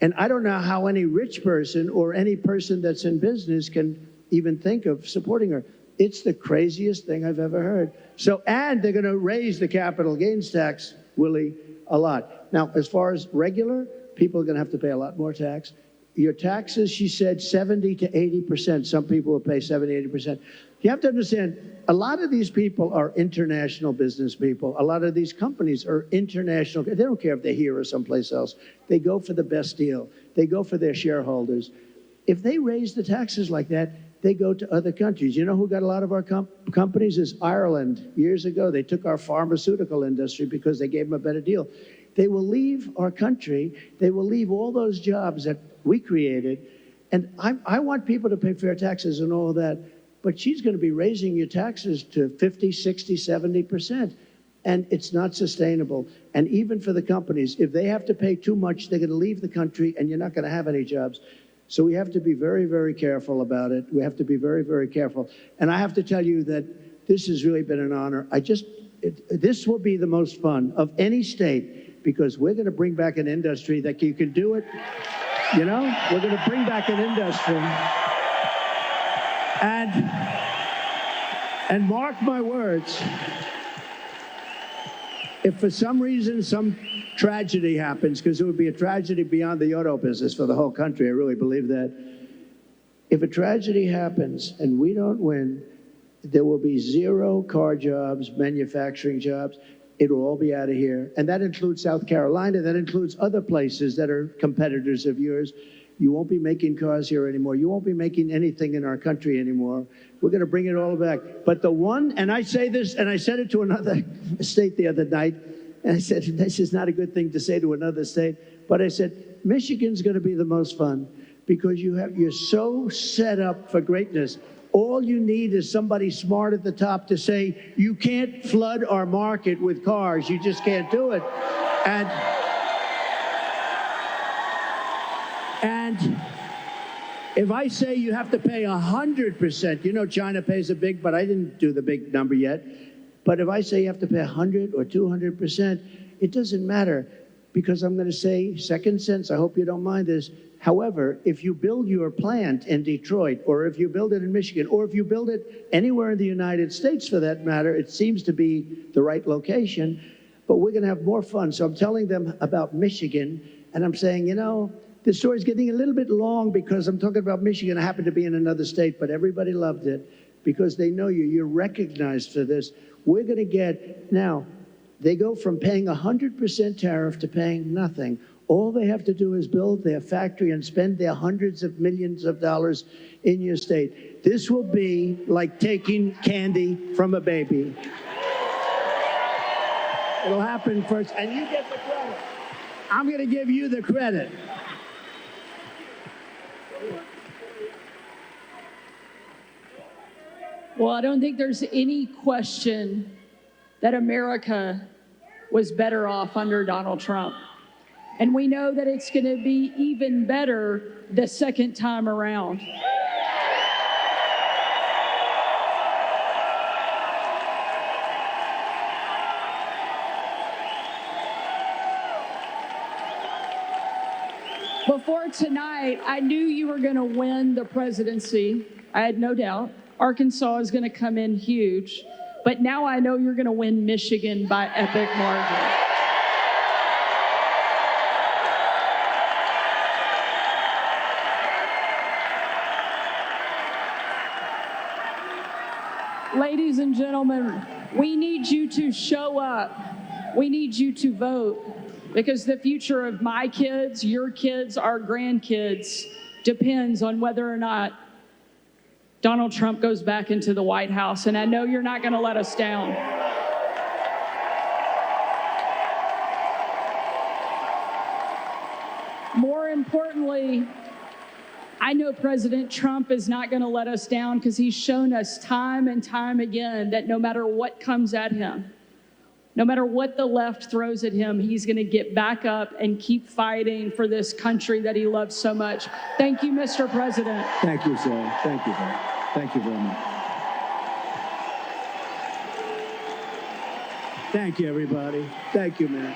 And I don't know how any rich person or any person that's in business can even think of supporting her. It's the craziest thing I've ever heard. So, and they're going to raise the capital gains tax, Willie, a lot. Now, as far as regular, people are going to have to pay a lot more tax. Your taxes, she said, 70 to 80%. Some people will pay 70, 80%. You have to understand, a lot of these people are international business people. A lot of these companies are international. They don't care if they're here or someplace else. They go for the best deal. They go for their shareholders. If they raise the taxes like that, they go to other countries. You know who got a lot of our companies is Ireland. Years ago, they took our pharmaceutical industry because they gave them a better deal. They will leave our country. They will leave all those jobs that we created. And I want people to pay fair taxes and all of that. But she's going to be raising your taxes to 50, 60, 70%. And it's not sustainable. And even for the companies, if they have to pay too much, they're going to leave the country and you're not going to have any jobs. So we have to be very, very careful about it. We have to be very, very careful. And I have to tell you that this has really been an honor. This will be the most fun of any state because we're going to bring back an industry that you can do it. You know, we're going to bring back an industry. And mark my words, if for some reason some tragedy happens, because it would be a tragedy beyond the auto business for the whole country, I really believe that. If a tragedy happens and we don't win, there will be 0 car jobs, manufacturing jobs. It will all be out of here. And that includes South Carolina. That includes other places that are competitors of yours. You won't be making cars here anymore. You won't be making anything in our country anymore. We're going to bring it all back. But the one, and I say this, and I said it to another state the other night, and I said, this is not a good thing to say to another state, but I said, Michigan's going to be the most fun because you're so set up for greatness. All you need is somebody smart at the top to say, you can't flood our market with cars. You just can't do it. And if I say you have to pay 100%, you know China pays a big, but I didn't do the big number yet. But if I say you have to pay 100 or 200%, it doesn't matter because I'm going to say, second sense, I hope you don't mind this. However, if you build your plant in Detroit, or if you build it in Michigan, or if you build it anywhere in the United States for that matter, it seems to be the right location, but we're going to have more fun. So I'm telling them about Michigan, and I'm saying, you know, the story's getting a little bit long because I'm talking about Michigan. I happen to be in another state, but everybody loved it because they know you. You're recognized for this. We're going to get, now, they go from paying 100% tariff to paying nothing. All they have to do is build their factory and spend their hundreds of millions of dollars in your state. This will be like taking candy from a baby. It'll happen first, and you get the credit. I'm going to give you the credit. Well, I don't think there's any question that America was better off under Donald Trump. And we know that it's going to be even better the second time around. Before tonight, I knew you were going to win the presidency. I had no doubt. Arkansas is going to come in huge. But now I know you're going to win Michigan by epic margin. Ladies and gentlemen, we need you to show up. We need you to vote, because the future of my kids, your kids, our grandkids depends on whether or not Donald Trump goes back into the White House. And I know you're not going to let us down. More importantly, I know President Trump is not going to let us down, because he's shown us time and time again that no matter what comes at him, no matter what the left throws at him, he's going to get back up and keep fighting for this country that he loves so much. Thank you, Mr. President. Thank you, sir. Thank you, sir. Thank you very much. Thank you, everybody. Thank you, man.